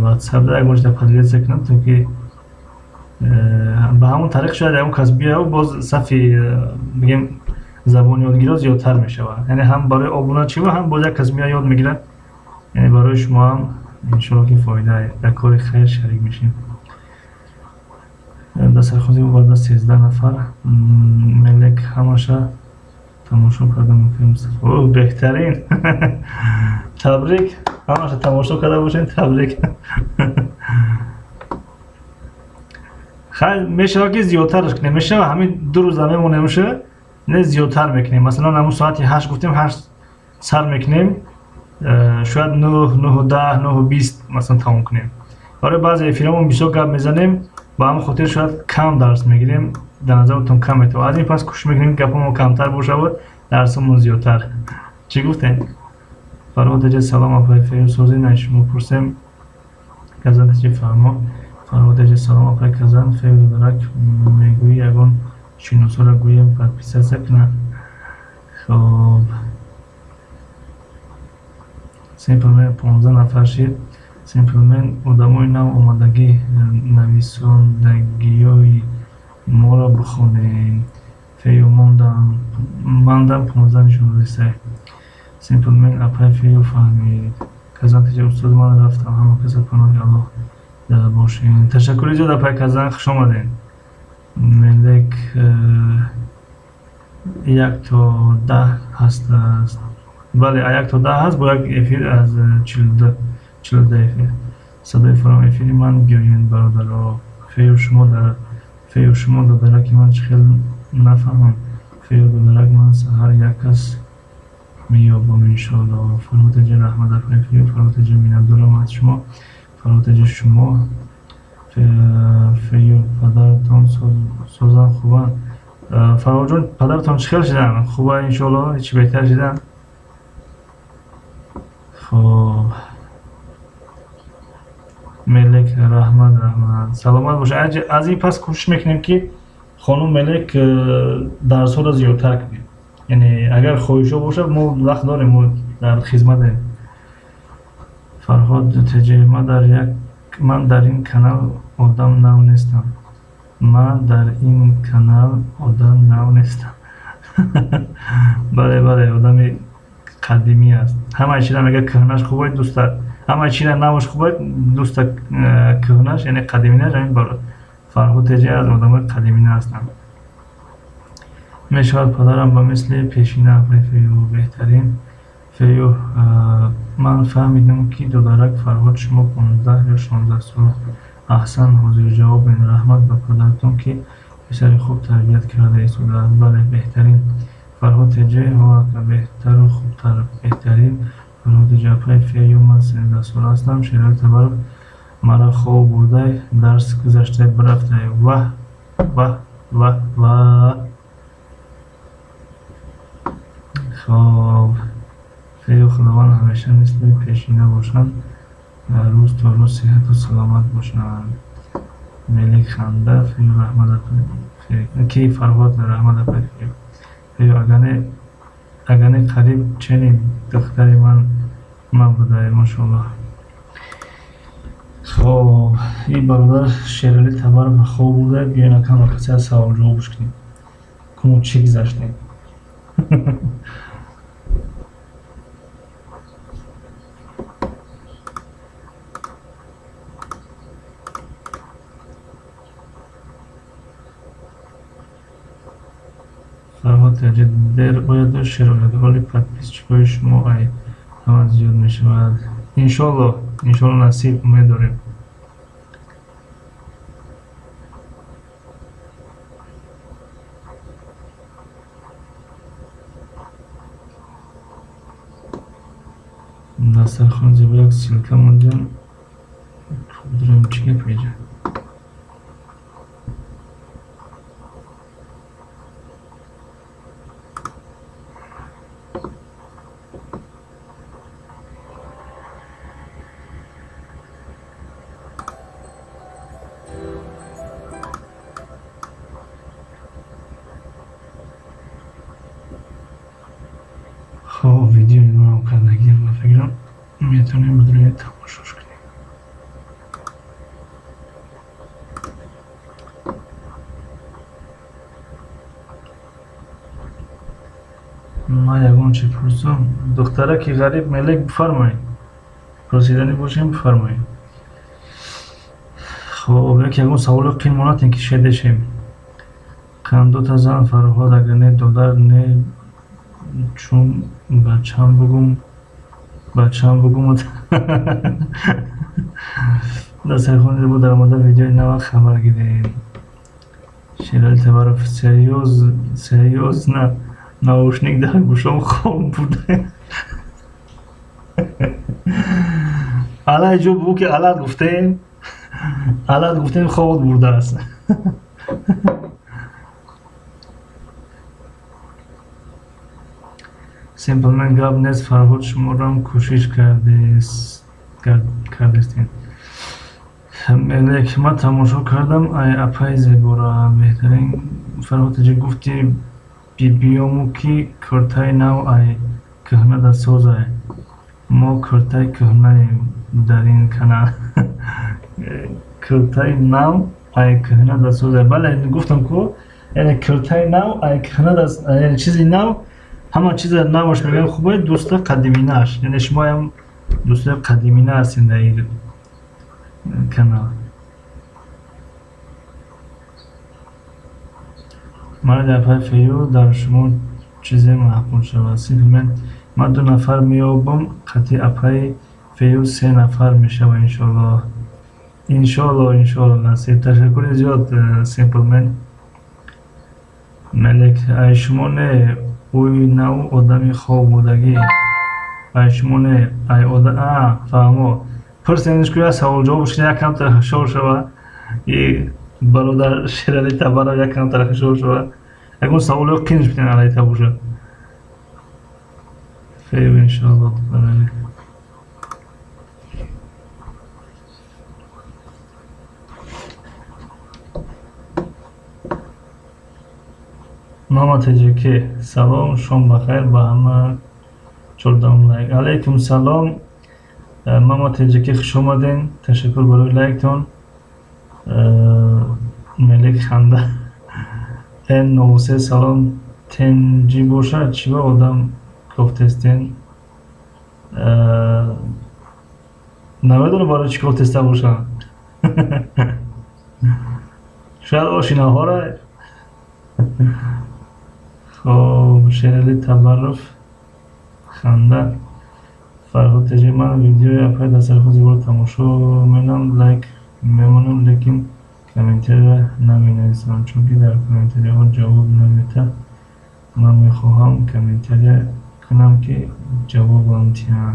A: واتساپ دا یکونش دا پادلیسیا کنم تو که به همون طریق شاید اون کس بیا و باز صفی بگیم زبان یادگیری زیادتر میشه. یعنی هم برای آبوناچی و هم باز یک کس میاد یاد میگیره. یعنی برای شما هم انشالله که فایده در کار خیر شریک میشیم. دسترخوازی بود بعد 13 نفر ملک هماشه تماشا کردم فیلم. اوه بهترین. تبریک هماشه تماشا کرده باشین. تبریک. خیلی میشه که زیادترش کنیم. میشه همین 2 روز میمونه میشه نه زیادتر میکنیم. مثلا همون ساعتی 8 گفتیم 8 سر میکنیم. شاید 9 9 10 9 20 مثلا تموم کنیم. برای بعضی فیلمون 20 گپ میزنیم با هم خاطر شاید کم درس میگیریم. در نظرتون کم میاد. از این پس کوشش میکنیم گپمون کمتر باشه و درسمون زیادتر. چی گفتین؟ فرهاد جان سلام آقای فیروز سوزی نشما پرسیم کازن چی فهمو. فرهاد جان سلام آقای کازن فیروز درک میگویی یگان شینوسو را گویم پر پیسه سکنه. خب سیمپلمن 15 نفر شید. سیمپلمن ادامای نو اومدگی نویسندگیای ما را بخونین. فیو ماندم 15 نشون رسه. سیمپلمن اپای فیو فهمید. کازن تیجه استاد من رفتم همه کسا پناهی الله داده باشین. تشکری زیاد اپای کازن خوش آمدین. ملک 1 تا 10 هست. بله 1 تا 10 هست با یک افیر از 42 افیر. صدای فرام افیری من بیاین برادر. فیو شما دادره که من خیلی نفهمم. فیو دادره که من سهر یک کس میابم انشالله. فرهاد جان رحمت اپای فیو. فرهاد جان میندارم از شما. فرهاد جان شما فیو پدرتان سوزن خوبن. فرهاد جان پدرتان چخیل شدن؟ خوبه انشالله هیچی بهتر شدن؟ خب ملک رحمت سلامت باشه. از این پس کوشش میکنیم که خانم ملک درس ها را زیادتر کنیم. یعنی اگر خواهشا باشه ما وقت داریم ما در خدمت. فرهاد تجه من در این کانال آدم نو نیستم. بله آدم قدیمی است. همه چیزا اگر کهنش خوبه دوست دارم. همه چیزا نوش خوبه دوست کهنش یعنی قدیمی نه. یعنی برای فرهاد تجه از آدم قدیمی هستم. میشود پدرم به مثل پیشینه اپای فیو بهترین. فیو من فهمیدم که دادرک فرهاد شما 15 یا 16 سال احسن حضور جواب این رحمت به پدرتون که پسر خوب تربیت کرده ایست. بله بهترین. فرهاد تجه ها که بهتر و خوبتر بهترین. فرهاد جپای فیو من 13 سال هستم. شرایط بر مرا خوب بوده. درس گذشته برفته. و خب فیو خداوند همیشه مثل پیشینه باشند. روز تا روز صحت و سلامت باشند. ملک خنده. فیو رحمت کی فرهاد رحمت اپای فیو اگنه قریب چنین دختری من بوده ماشاءالله. خب این برادر شیرالی تبر خوب بوده. بیاین اکم کسی از سوال جوابش کنیم کمون چی گذشتیم. فرهاد تجه در باید شیرالی ولی پدپیس چکای شما ای همه زیاد میشود. انشالله نصیب امید داریم. دسترخوان زیبا یک سیلکه موندیم. خوب داریم چی گپ میجه. خب ویدیو نگاه کردگی ما فکرم میتونیم بدروی تماشاش کنیم. ما یگان چی پرسم دختره که غریب ملک بفرمایید پرسیدنی باشیم بفرمایید خب یک یگان سوال قیمانات اینکه شدشیم کندو تا زن فرهاد اگر نه دادر نه چون بچه‌ام بگم در سرخونی بود در مورد ویدیوی نو خبر گیریم شیرالی تبرف سریوز نه ناوشنیک در گوشم خواب بوده حالا جو بگو که علت گفتیم خواب برده است سیمپلمن گاب نیست فرهاد شما را هم کوشش کردستین ملک ما تماشا کردم ای اپای زیبورا بهترین فرهاد جا گفتی بیامو که کرتای نو ای کهنه در سوز ای ما کرتای کهنه در این کانال کرتای نو ای کهنه در سوز ای بله گفتم که یعنی کرتای نو ای کهنه در یعنی چیزی نو همه چیز نوش میگم خوبه دوست قدیمینش یعنی شما هم دوست قدیمینه هستین در این کانال من در پای فیو در شما چیزی محبول شود سیمپلمن من 2 نفر میابم قطعی اپای فیو 3 نفر میشه و انشالله نصیب تشکر زیاد سیمپلمن ملک ای شما نه اوی نو آدمی خواب بودگی ای شما نه ای آدم فهمو پرسیدنش که سوال جوابش یکم ترخشور شود ای برادر شیرالی تبرا یکم ترخشور شود اگه سوال قینش بتین علی تبوشه فیو انشالله برای ماما تجربه سلام شما بخیر با همه چردم لایک علیکم سلام ماما تجربه خوش آمدین تشکر برای لایکتون ملک خنده این نوسه سلام تنجی باشه چی با آدم گفتستین نمیدونم برای چی گفتسته باشه شاید آشینا ها را خب شیرالی تبرف خنده فرهاد تجربه من ویدیو اپای در سرخوزی برو تماشا میکنم لایک میمونم لیکن کامنتری نمینویسم چون که در کامنتری ها جواب نمیده من میخواهم کامنتری کنم که جوابم تیان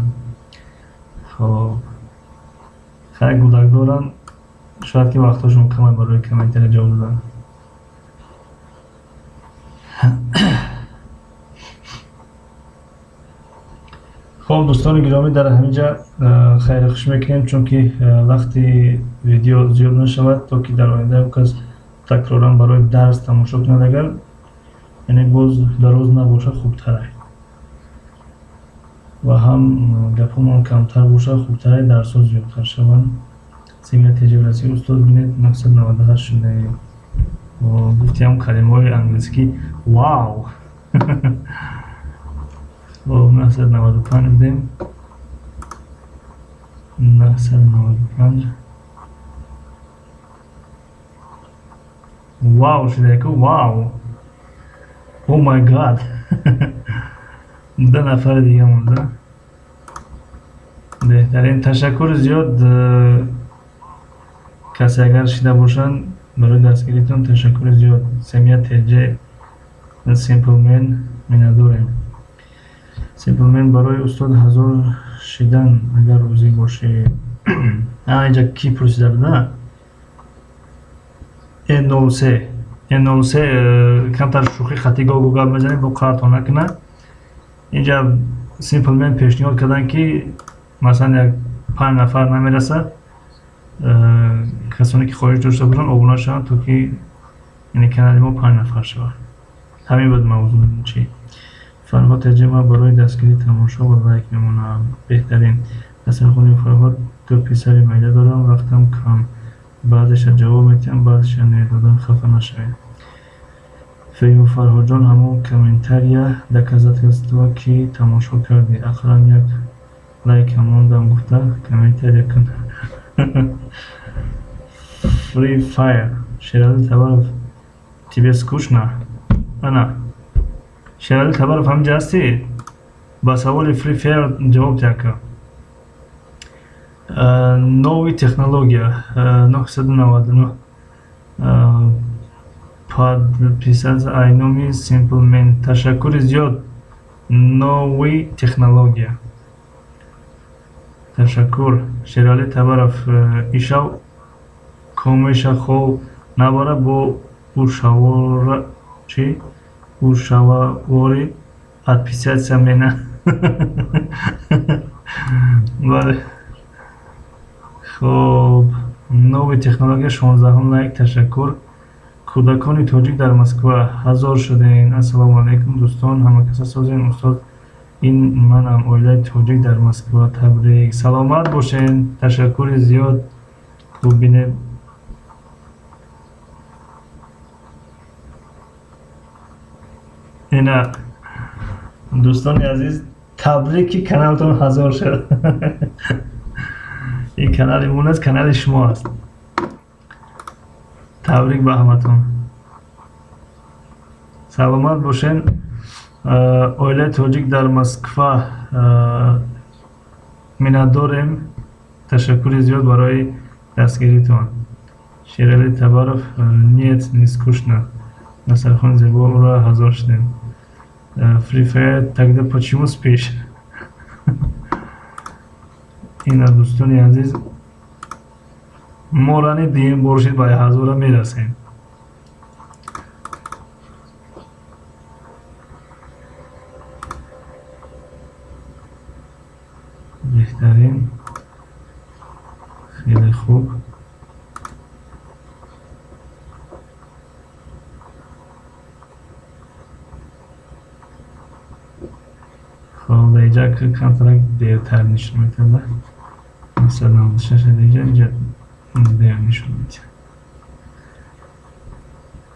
A: خب خیلی گودک دارن شاید که وقتاشون کمه برای کامنتری جواب دادن خب دوستان گرامی در همینجا خیلی خوش میکنیم چون که وقتی ویدیو زیاد نشود تا که در آینده کس تکرارا برای درس تماشا کند اگر یعنی باز دراز نباشه خوبتره و هم گپمون کمتر باشه خوبتره درس ها زیادتر شوند سیمیت تجربه استاد بینید 998 شده و گفتیم کلمه های انگلیسی واو و 995 بدیم 995 واو شده که واو او مای گاد 2 نفر دیگه مونده بهترین تشکر زیاد کسی اگر شده باشن برای دستگیریتون تشکر زیاد سمیت تجه سیمپلمن مینداریم سیمپلمن برای استاد 1000 شیدن اگر روزی باشه اینجا کی پرسیده بده N03 کمتر شوخی خطی گوگل بزنید با کارتون نکنه اینجا سیمپلمن پیشنهاد کردن که مثلا یک 5 نفر نمیرسه کسانی که خواهش داشته باشن آبونه شدن تا که یعنی کانال ما 5 نفر شود همین بود موضوع چی فرهاد تجربه برای دستگیری تماشا و لایک میمونم بهترین اصلا خودم فرهاد 2 پسر میده دارم وقتم کم بعدش جواب میتونم بعدش ندادم خفه نشوید فیو فرهاجان همون کامنتاریا دکازت هستوا کی تماشا کردی اخران یک لایک همون دام گفته کامنتاریا کن فری فایر شرال تبارف тебе скучно انا شرال تبارف هم جاستی با سوال فری فایر جواب تاکا новая технология 999 подписаться айноми simple ташаккури зиёд новая технология ташаккур шерали табаров ишав комеша хол набара бо уршавора чи уршавори подписаться мена бале خب نوع تکنولوژی 16 لایک تشکر کودکان تاجیک در مسکو هزار شدین السلام علیکم دوستان همه کسا سازین استاد این منم اویلای تاجیک در مسکو تبریک سلامت باشین تشکر زیاد خوب بینه اینا دوستان عزیز تبریکی کانالتون هزار شد این کانال ایمون است کانال شما است تبریک به همتون سلامت باشین اویلای تاجیک در مسکو منتظریم تشکر زیاد برای دستگیریتون شیرالی تبارف نیت نискучно насархон зебо ура ҳазор шудем фри фаер тогда почему спишь ина дӯстони азиз морани дим бошид ба ҳазора мерасем беҳтарин хеле хуб اینجا که کنترکت دیرتر نشون میده مثلا 96 دیگه اینجا دیر نشون میده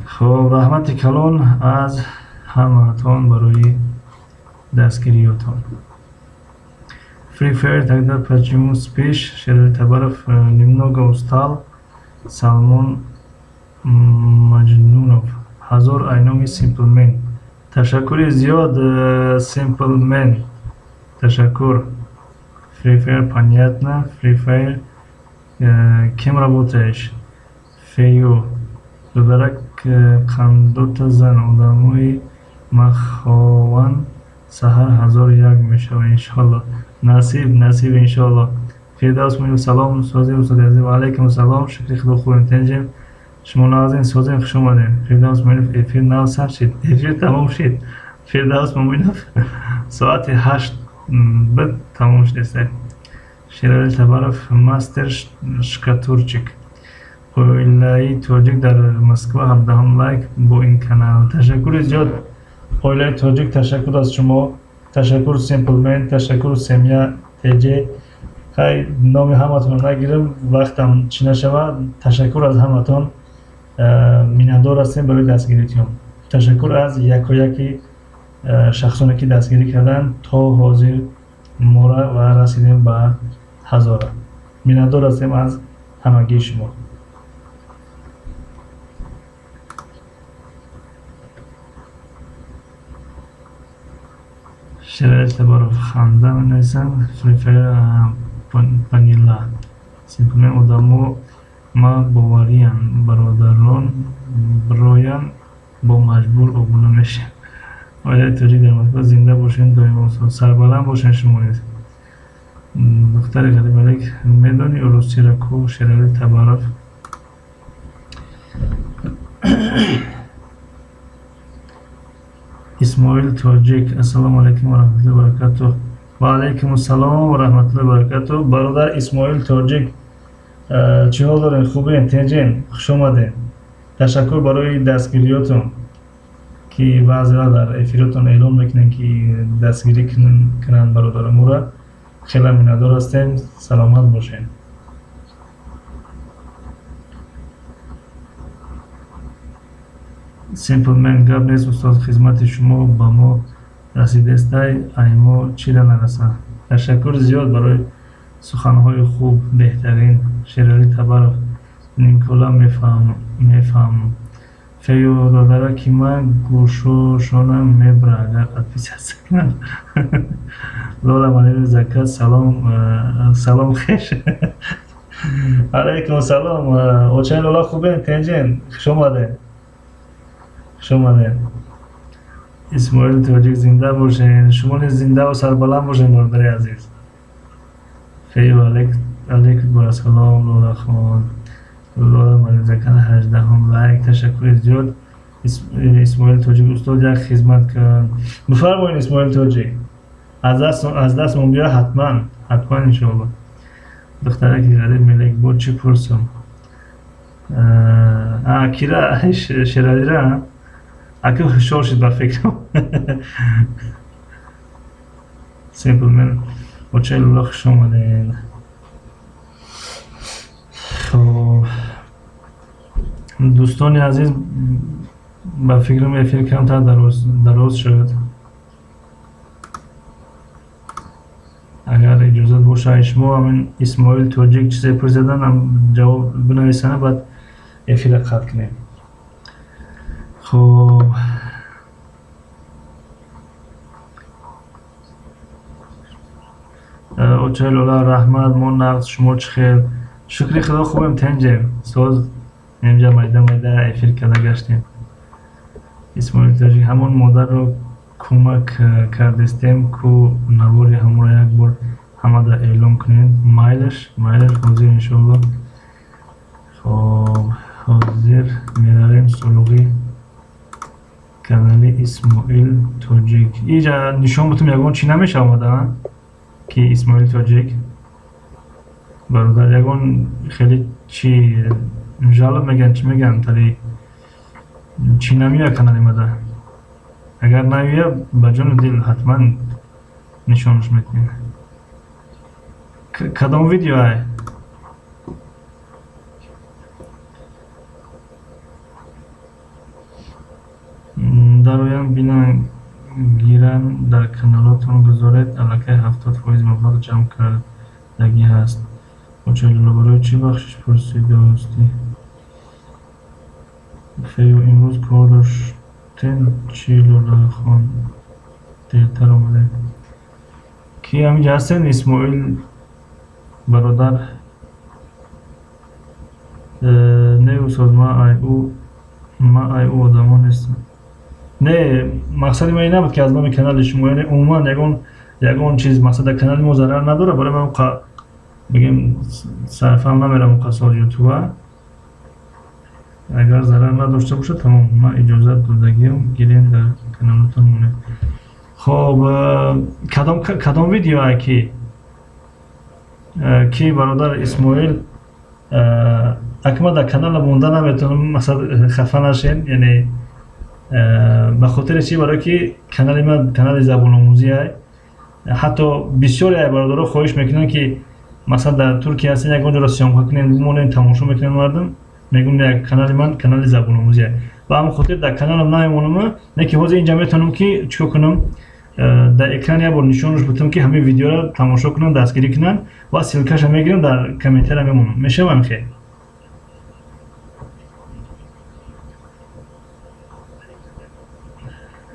A: خب رحمت کلان از همتون برای دستگیریاتون Free Fire тогда почему спишь شرل تبارف немного устал Салмон Маджнунов Хазор айноми Simple Man تشکر زیاد Simple Man تشکر Free Fire понятно Free Fire кем работаешь Фею ببرک قندوت زن آدموی مخواون سهر 1001 میشه انشالله نصیب انشالله فردوس میگم سلام سازی استاد عزیز و علیکم السلام شکر خدا خوبیم تنجیم شما نازنین سازیم خوش اومدین فردوس میگم افیر نو سر شد افیر تمام شد فردوس میگم ساعت 8 بعد تمام شد شیرالی تبارف ماستر شکاتورچیک اویلای تاجیک در مسکو 17 لایک با این کانال تشکر زیاد اویلای تاجیک تشکر از شما تشکر سیمپل من تشکر سمیا تجی خیلی نام همتون نگیرم وقتم چی نشود تشکر از همتون مینه‌دار هستیم برای دستگیریتون تشکر از یکی شخصانی که دستگیری کردن تا حاضر ما را و رسیدیم به 1000 مینه‌دار هستیم از همگی شما شرایط برای خنده می نویسم فری فایر پانیلا سیمپل آدمو ما باوریان برادران برایان با مجبور آبونه میشه آیا توجیه در مسکو زنده باشین دائما سربلند باشین شما نیست دختر غریب علیک میدانی روسی را کو شرایط تبارف اسماعیل تاجیک السلام علیکم و رحمت الله و برکاته و علیکم السلام و رحمت الله و برکاته برادر اسماعیل تاجیک چه حال دارین خوبین تنجین خوش اومدین تشکر برای دستگیریاتون که بعضی‌ها در افیراتون اعلام میکنن که دستگیری کنن برادر ما را خیلی مینه‌دار هستیم سلامت باشین Simplman гап нест устоз хизмати шумо ба мо расидестай аймо чида нараса. Ташаккур зиёд барои суханҳои хуб, беҳтарин. Шералӣ Табаров Никола мефаҳмам. Фею додара ки ман гӯшошонам мебра агар подписаться кунам. Лола Малиева Закат салом хеш. Алейкум салом. Очай Лола хубен тенҷен. Хуш омадед. Исмоил Тоҷик зинда бошед. Шумо низ зинда ва сарбаланд бошед бародари азиз. Фею алейкум барасалом Лолахон. Лола Малиева Закат 18 лайк. Ташаккури зиёд. Исмоил Тоҷик устод як хизмат кард. Бифармоед Исмоил Тоҷик. Аз даст мумбиё ҳатман иншоалло. Духтараки ғариб мелек бо чӣ пурсам? Кира Шералира ака ҳушёр шид ба фикрам. Simplman очай Лола хуш омадед. Хоб дӯстони азиз ба фикрам эфир камтар дароз шуд. Агар иҷозат бошад шумо ҳамин Исмоил Тоҷик чизе пурсидан ҷавоб бинависанд баъд эфира қатъ кунем. Хоб очай Лола раҳмат мо нағз шумо чӣ хел? Шукри худо хубем тенҷем. Соз инҷа майда эфир карда гаштем. Исмоил Тоҷик ҳамон модарро кӯмак кардистем ку навори ҳамонро як бор ҳамада эълон кунед. Майлаш ҳозир иншоалло. Хоб ҳозир меравем сулуғи канали Исмоил Тоҷик. Инҷа нишон бутум ягон чӣ намеша омада ки Исмоил Тоҷик бародар ягон хеле чӣ жалоб меган чӣ меган тари чӣ намея канали мада. Агар навия ба ҷони дил ҳатман нишонаш метавем. Кадом видео ай? дар оям бинан гиран дар каналотон гузоред. Аллакай 70% маблағ ҷамъ кардагӣ ҳаст. Очай Лола барои чӣ бахшиш пурсидоистӣ? Фею имрӯз кор доштем чӣ Лолахон дертар омадед? Ки ҳаминҷа ҳастен Исмоил бародар? Не устод ма ай ӯ одамон нестам. Не, мақсади ман ин набуд ки аз номи канали шумо яъне умуман ягон чиз мақсада канали мо зарар надорад. Барои ман бигем сарфам намерам қасод ютуба. Агар зарар надошта бошад тамом ман иҷозат додагиам гирен дар каналотон монед. Хоб кадом видео ай ки бародар Исмоил акма дар канала монда наметавонам. мақсад хафа нашед, яъне ба хотири чӣ? Барое ки канали ман канали забономӯзӣ ай. ҳатто бисёре ай бародаро хоҳиш мекунанд ки масалан дар Туркия ҳастен ягон ҷоро сёмка кунед бимонед тамошо мекунанд мардум мегӯянд канали ман канали забономӯзӣ ай. Ба ҳамин хотир дар каналам намемонам. Не ки ҳозир инҷа метавонам ки чикор кунам? Дар экран як бор нишонаш бутам ки ҳамин видеоро тамошо кунанд, дастгирӣ кунанд ва силкаша мегирам дар комментария мемонам. Мешавам хе?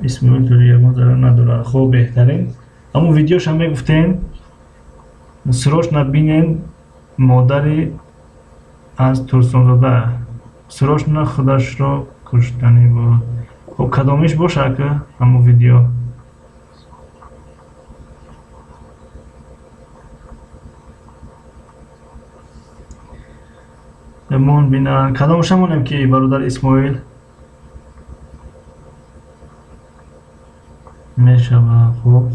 A: Исмоил Тоҷик ягон зарар надорад. Хоб беҳтарин. Аммо видеош ҳам мегуфтем срочно бинен модари аз Турсунзода срочно худашро куштани буд. Хоб кадомиш бошад ака ҳамон видео? мон бинанд кадомаш ҳамонем ки бародар Исмоил мешава. Хоб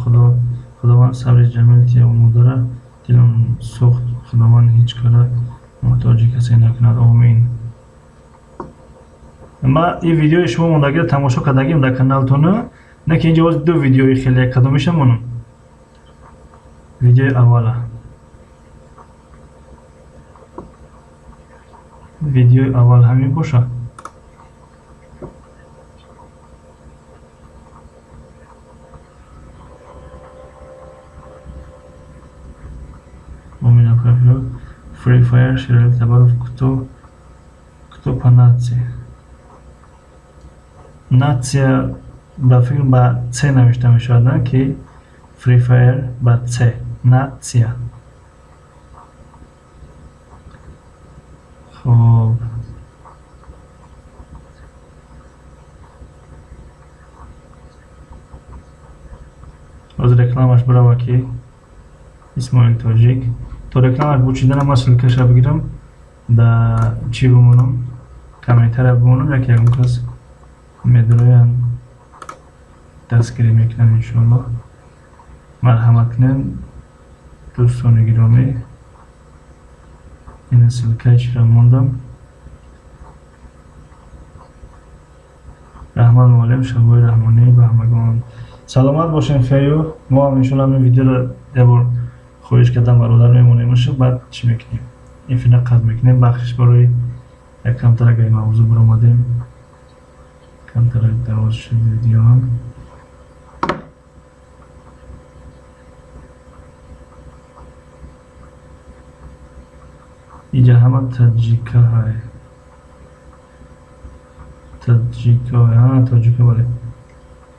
A: худованд сабри ҷамил тиёму дорад. Дилам сӯхт. Худованд ҳеҷ кара муҳтоҷи касе накунад. Омин. Ман ин видеои шумо мондагиро тамошо кардагиам дар каналтона. Не ки инҷа ҳозир ду видеои хеле кадомиша монам? Видеои аввала. Видеои аввал ҳамин бошад. Free Fire شرایط تبارف کتو پاناتسی ناتسیا با فکر با C نوشته می شود که Free Fire با C ناتسیا. خب از رکلامش برای که اسماعیل تاجیک تو رکلامش بوچیدن ما سلکش را بگیرم دا چی بمونم کمی طرف بمونم یکی اون کس میدرویان دستگیری میکنن انشاءالله. مرحمت کنن دوستان گرامی این سلکش را موندم. رحمان معلم شبای رحمانی به همگان سلامت باشین. خیلی ما هم انشاءالله این ویدیو رو یه خواهش کردم برادر میمونیم باشه بعد چی میکنیم این فیلم قد میکنیم بخشش برای یک کمتر اگه این موضوع برامدیم کمتر دراز شد ویدیو هم اینجا همه تاجیکا های تاجیکا بله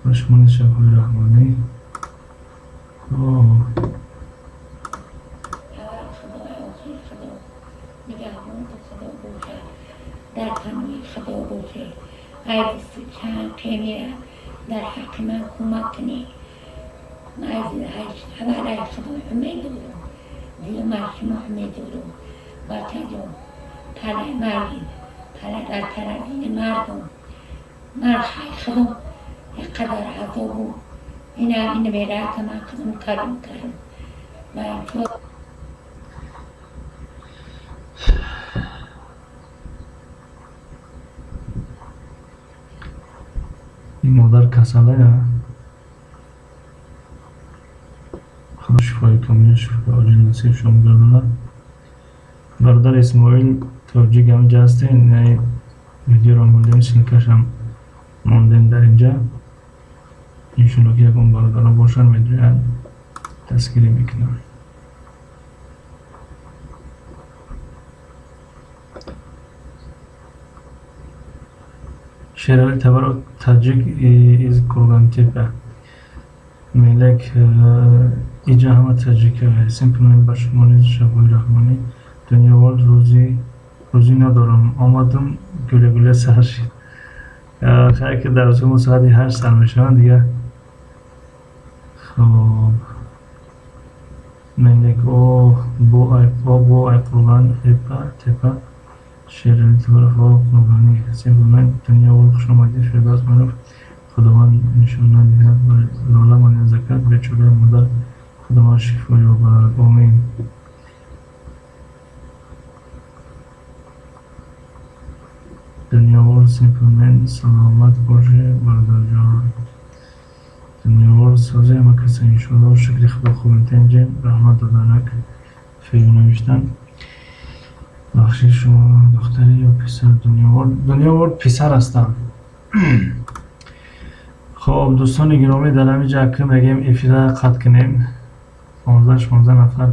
A: باشمونی شبای رحمانی
B: در پناه خدا باشه. عزیز چند تیمیه در حق من کمک کنی. عزیز حوالای خدا حمید برو دیو شما حمید برو بچه جو پله مردی پله در ترانین مردم مرخی خدا یک قدر عذابو این بیره که من خودم کرم و
A: این مادر کساله یا خدا شفای کامل شفای عاجل نصیب شما گردونه. برادر اسماعیل توجیه هم جاسته این ویدیو رو موندیم سلکش هم موندیم در اینجا انشالله که یکم برادر رو باشن میدوین دستگیری میکنن. شرایط تبارک تاجیک از کورگانتیپه ملک اینجا همه تاجیکه های سیمپلمنت باشمانی شبای رحمانی دنیا ورد روزی ندارم آمدم گله گله سر شد خیلی که در اصول ساعتی 8 سر میشن دیگه. خب ملک او بو ایپروان تپا شرایط تبارک کورگانی سیمپلمنت دنیا ورد خوش آمدی فرداس منوف خداوند انشاءالله دیگه لالا من زکات بیچاره مادر خداوند شفای و برد آمین. دنیا ورد سیمپلمنت سلامت باشه برادر جان. دنیا ورد سازه ما کسی انشاءالله شکر خدا خوب تنجیم رحمت دادنک فیلم نوشتن بخشی شما دختری یا پسر. دنیا ورد پسر هستم. خب دوستان گرامی در همینجا که میگیم افیده قد کنیم 15-16 نفر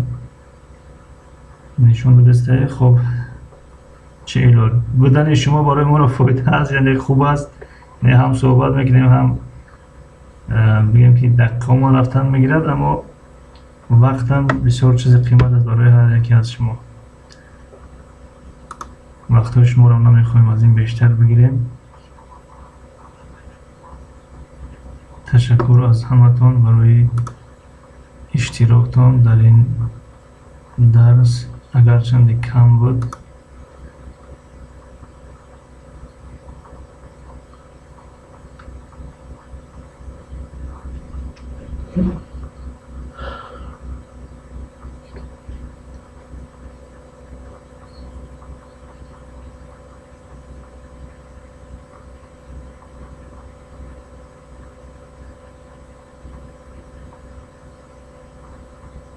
A: نشون بدسته. خب چه ایلال بودن شما برای ما رو فایده هست یعنی خوب است نه هم صحبت میکنیم هم بگیم که دقیقه ما رفتن میگیرد اما وقت هم بسیار چیز قیمت است برای هر یکی از شما. وقت شما رو نمیخوایم از این بیشتر بگیریم. تشکر از همتون برای اشتراکتان در این درس اگرچند کم بود.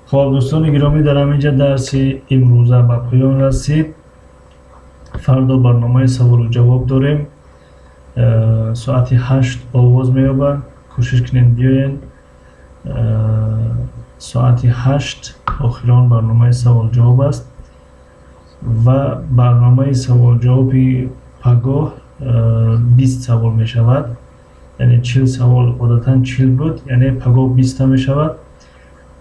A: خب دوستان گرامی در همینجا درس امروزه به پایان رسید. فردا برنامه سوال و جواب داریم. ساعت 8 آواز می‌یابد کوشش کنین بیاین. ساعت 8 охирон барномаи савол-ҷавоб аст ва барномаи савол-ҷавоби пагоҳ 20 савол мешавад. яъне 40 савол одатан 40 буд, яъне пагоҳ 20 мешавад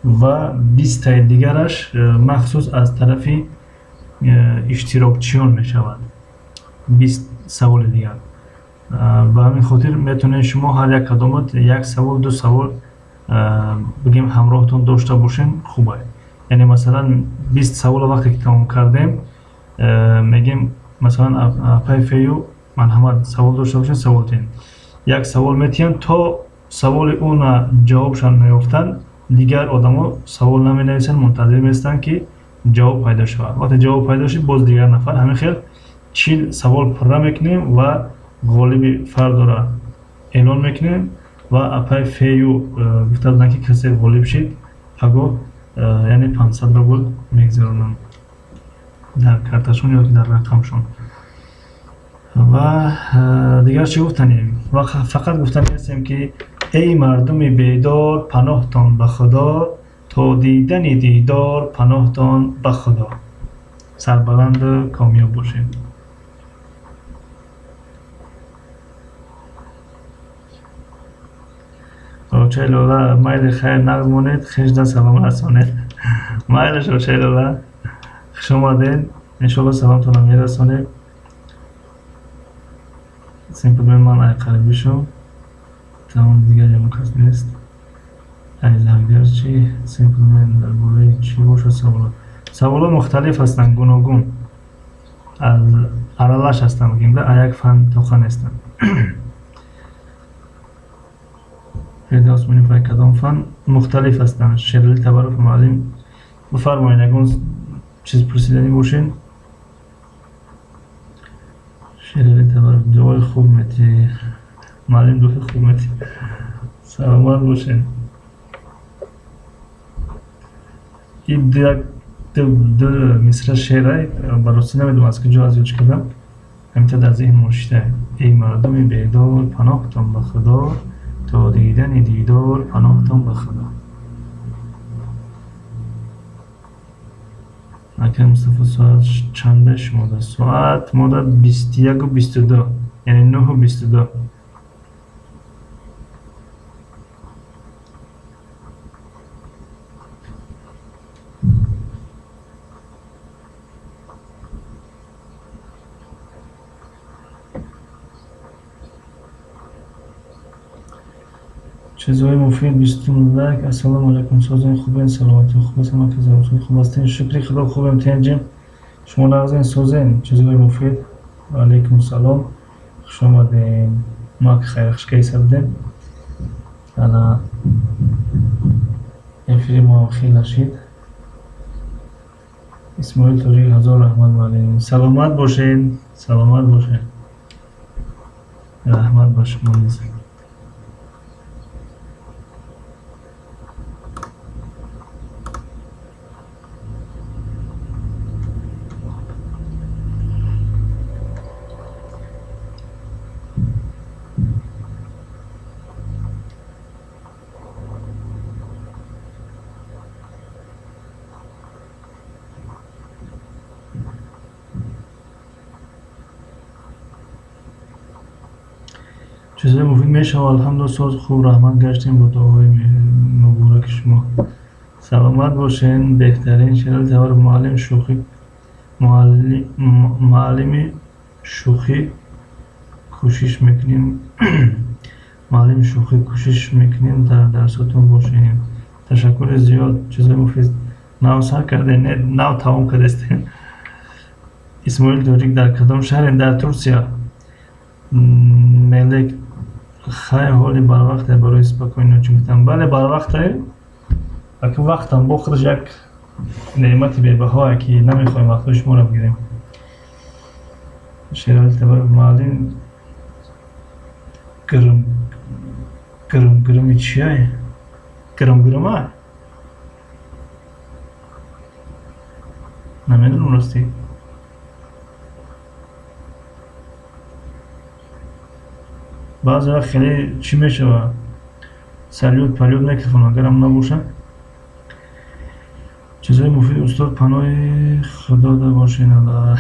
A: ва 20 дигараш махсус аз тарафи иштирокчиён мешавад. 20 саволи дигар. ба ҳамин хотир метавонед шумо ҳар як кадомат як савол ду савол бигем ҳамроҳтон дошта бошен. хуб аст. яъне масалан 20 савол вақте ки тамом кардем мегем масалан апай фею марҳамат савол дошта бошен, савол тен як савол метиҳанд то саволи уна ҷавобшан наёфтанд дигар одамо савол наменависанд, мунтазир меистанд ки ҷавоб пайдо шавад. вақте ҷавоб пайдо шид боз дигар нафар ҳамин хел 40 савол пурра мекунем ва ғолиби фардора эълон мекунем ва апай фею гуфта буданд ки касе ғолиб шид пагоҳ яъне 500 рубл мегзаронанд дар карташон ё дар рақамшон. ва дигар чӣ гуфтанем? фақат гуфтанестем ки эй мардуми бедор паноҳтон ба худо, то дидани дидор паноҳтон ба худо. сарбаланду комёб бошед. шӯчаи лола майли хайр нағз монед, хешда салом расонед. майли шӯчаи лола хуш омадед. иншоалло саломтонам мерасонед. Simple man айқарибӣ шо. Тамом дигар ям кас нест. айзаргар чи Simple man дар бораи чӣ бошад саволот? саволот мухталиф ҳастанд, гуногун. аралаш ҳастанд мегем да, як фан тоқа нестанд. پیداست منی پای کدام فن مختلف هستند. شیرالی تبارک معلم بفرمایید اگه چیز پرسیدنی باشین. شیرالی تبارک دعای خوب میتی معلم دعای خوب میتی. سلامت باشین. این دو مصر شعرهای بررسی نمیدونم از کجا از یوش کردم. همینطور در ذهن مرشده. ای مردمی بیدار پناهتان به خدا، تا دیدن دیدار پناهتان به خدا. اکرم مصطفی ساعت چنده شما ده؟ ساعت ما ده 21 و 22 یعنی 9 و 22. چیزهای مفید 20 لایک. السلام علیکم. سازین خوبین؟ سلامتی خوب است؟ ما که زبطون خوب هستین؟ شکری خدا خوبیم تنجیم. شما نازین سازین چیزهای مفید. علیکم سلام. خوش آمدین. ما که خیر خشکی سبدیم. الان افری ما خیلی نشید. اسماعیل توری هزار رحمت معلم. سلامت باشین. سلامت باشین. رحمت باشه منیزین. چیزهای مفید میشه و الحمدلله ساز خوب رحمت گشتیم با دعای مبارک شما. سلامت باشین. بهترین شیرالی تبارک معلم شوخی معلم شوخی کوشش میکنیم. معلم شوخی کوشش میکنیم در درساتون باشیم. تشکر زیاد. چیزهای مفید نو سر کرده نو تمام کردستین. اسماعیل دوریک در کدام شهر؟ در ترکیه. ملک خیلی حالی بر وقت برای سپاکوینو چون گفتم بله بر وقت اگه وقتم با خودش یک نعمت بی‌بها که نمیخوایم وقت شما رو بگیریم. شیرالی تبارک معلم گرمی چیه؟ گرمه؟ نمیدونم راستی. بعضی وقت خیلی چی میشه و سریوت پریود میکفون اگرم نباشه چیزهای مفید استاد پناه خدا دا باشین الله.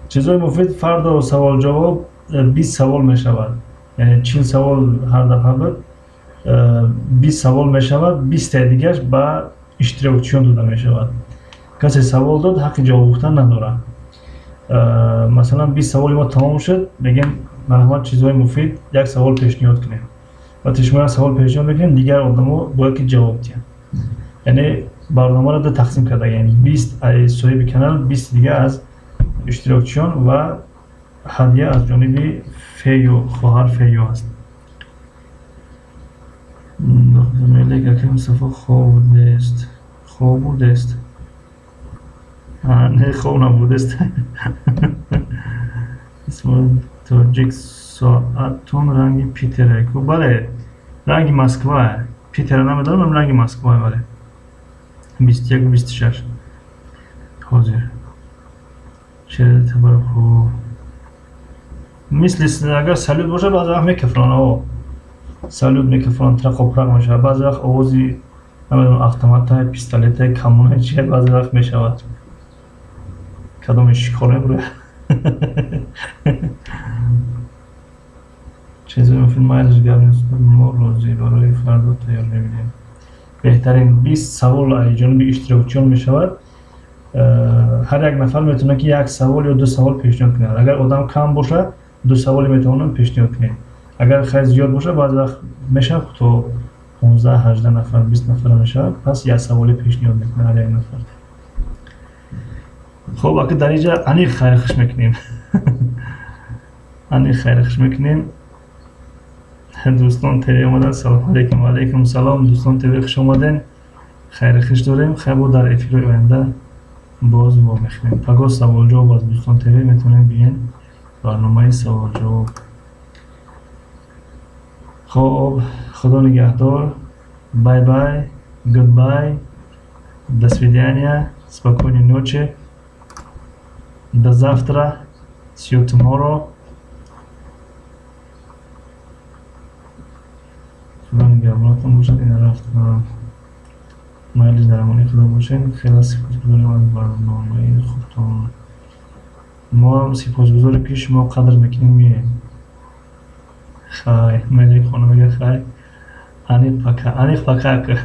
A: چیزهای مفید فردا سوال جواب 20 سوال می شود، یعنی 40 سوال هر دفعه بود 20 سوال می شود، 20 تا دیگرش با اشتراکچیون داده می شود. کسی سوال داد حق جواب گفتن نداره. مثلا 20 سوال ما تمام شد بگیم مرحمت چیزهای مفید یک سوال پیشنهاد کنیم و شما سوال پیشنهاد بکنیم دیگر آدم‌ها باید که جواب دهند. یعنی برنامه را دو تقسیم کرده، یعنی 20 از صاحب کانال، 20 دیگه از اشتراکچیان و هدیه از جانب فیو خواهر فیو است. ملک اکرم مصطفی خواب بوده است. خواب بوده است. نه خواب نبوده است. اسم تاجیک ساعتون رنگ پیتره. بله رنگ مسکوا. پیتره نمیدونم رنگ مسکوا بله. 21 و 26 حاضر. چه تبر خوب. مثل اگر سالود باشه بعضی وقت میکفران ها. سالود میکفران ترق و پرق میشه. بعضی وقت آوازی نمیدونم اتومات های پیستولت های کمون های چیه بعضی وقت میشود. کدامش شکاره بره. چیزی مفید مایلش گرم ما روزی برای فردا تیار نمیدیم. بهترین 20 سوال از جانب اشتراکچیان میشود. هر یک نفر میتونه که یک سوال یا دو سوال پیشنهاد کنه. اگر آدم کم باشه 2 سوال میتونه پیشنهاد کنه. اگر خیلی زیاد باشه بعضی وقت میشه تو 15 18 نفر 20 نفر میشه، پس یک سوالی پیشنهاد میکنه هر یک نفر. خب اگه در اینجا انیق خیرخش میکنیم. انیق خیرخش میکنیم. دوستان تیوی اومدن، سلام علیکم و علیکم سلام. دوستان تیوی خوش اومدن، خیر خوش داریم. خیلی بود در افیرای آینده باز با میخونیم. پگاه سوال جواب از دوستان تیوی میتونیم بیین برنامه سوال جواب. خب خدا نگهدار. بای بای، گود بای، до свидания, спокойной ночи, до завтра, see you tomorrow. خدا نگهدارتون باشد. این رفت مایلش در امانی خدا باشین. خیلی سپاسگزارم از برنامه خوبتون. ما هم سپاسگزاریم که شما قدر میکنیم. میریم خیلی ملیک خانم میگه خیلی انیق پکا که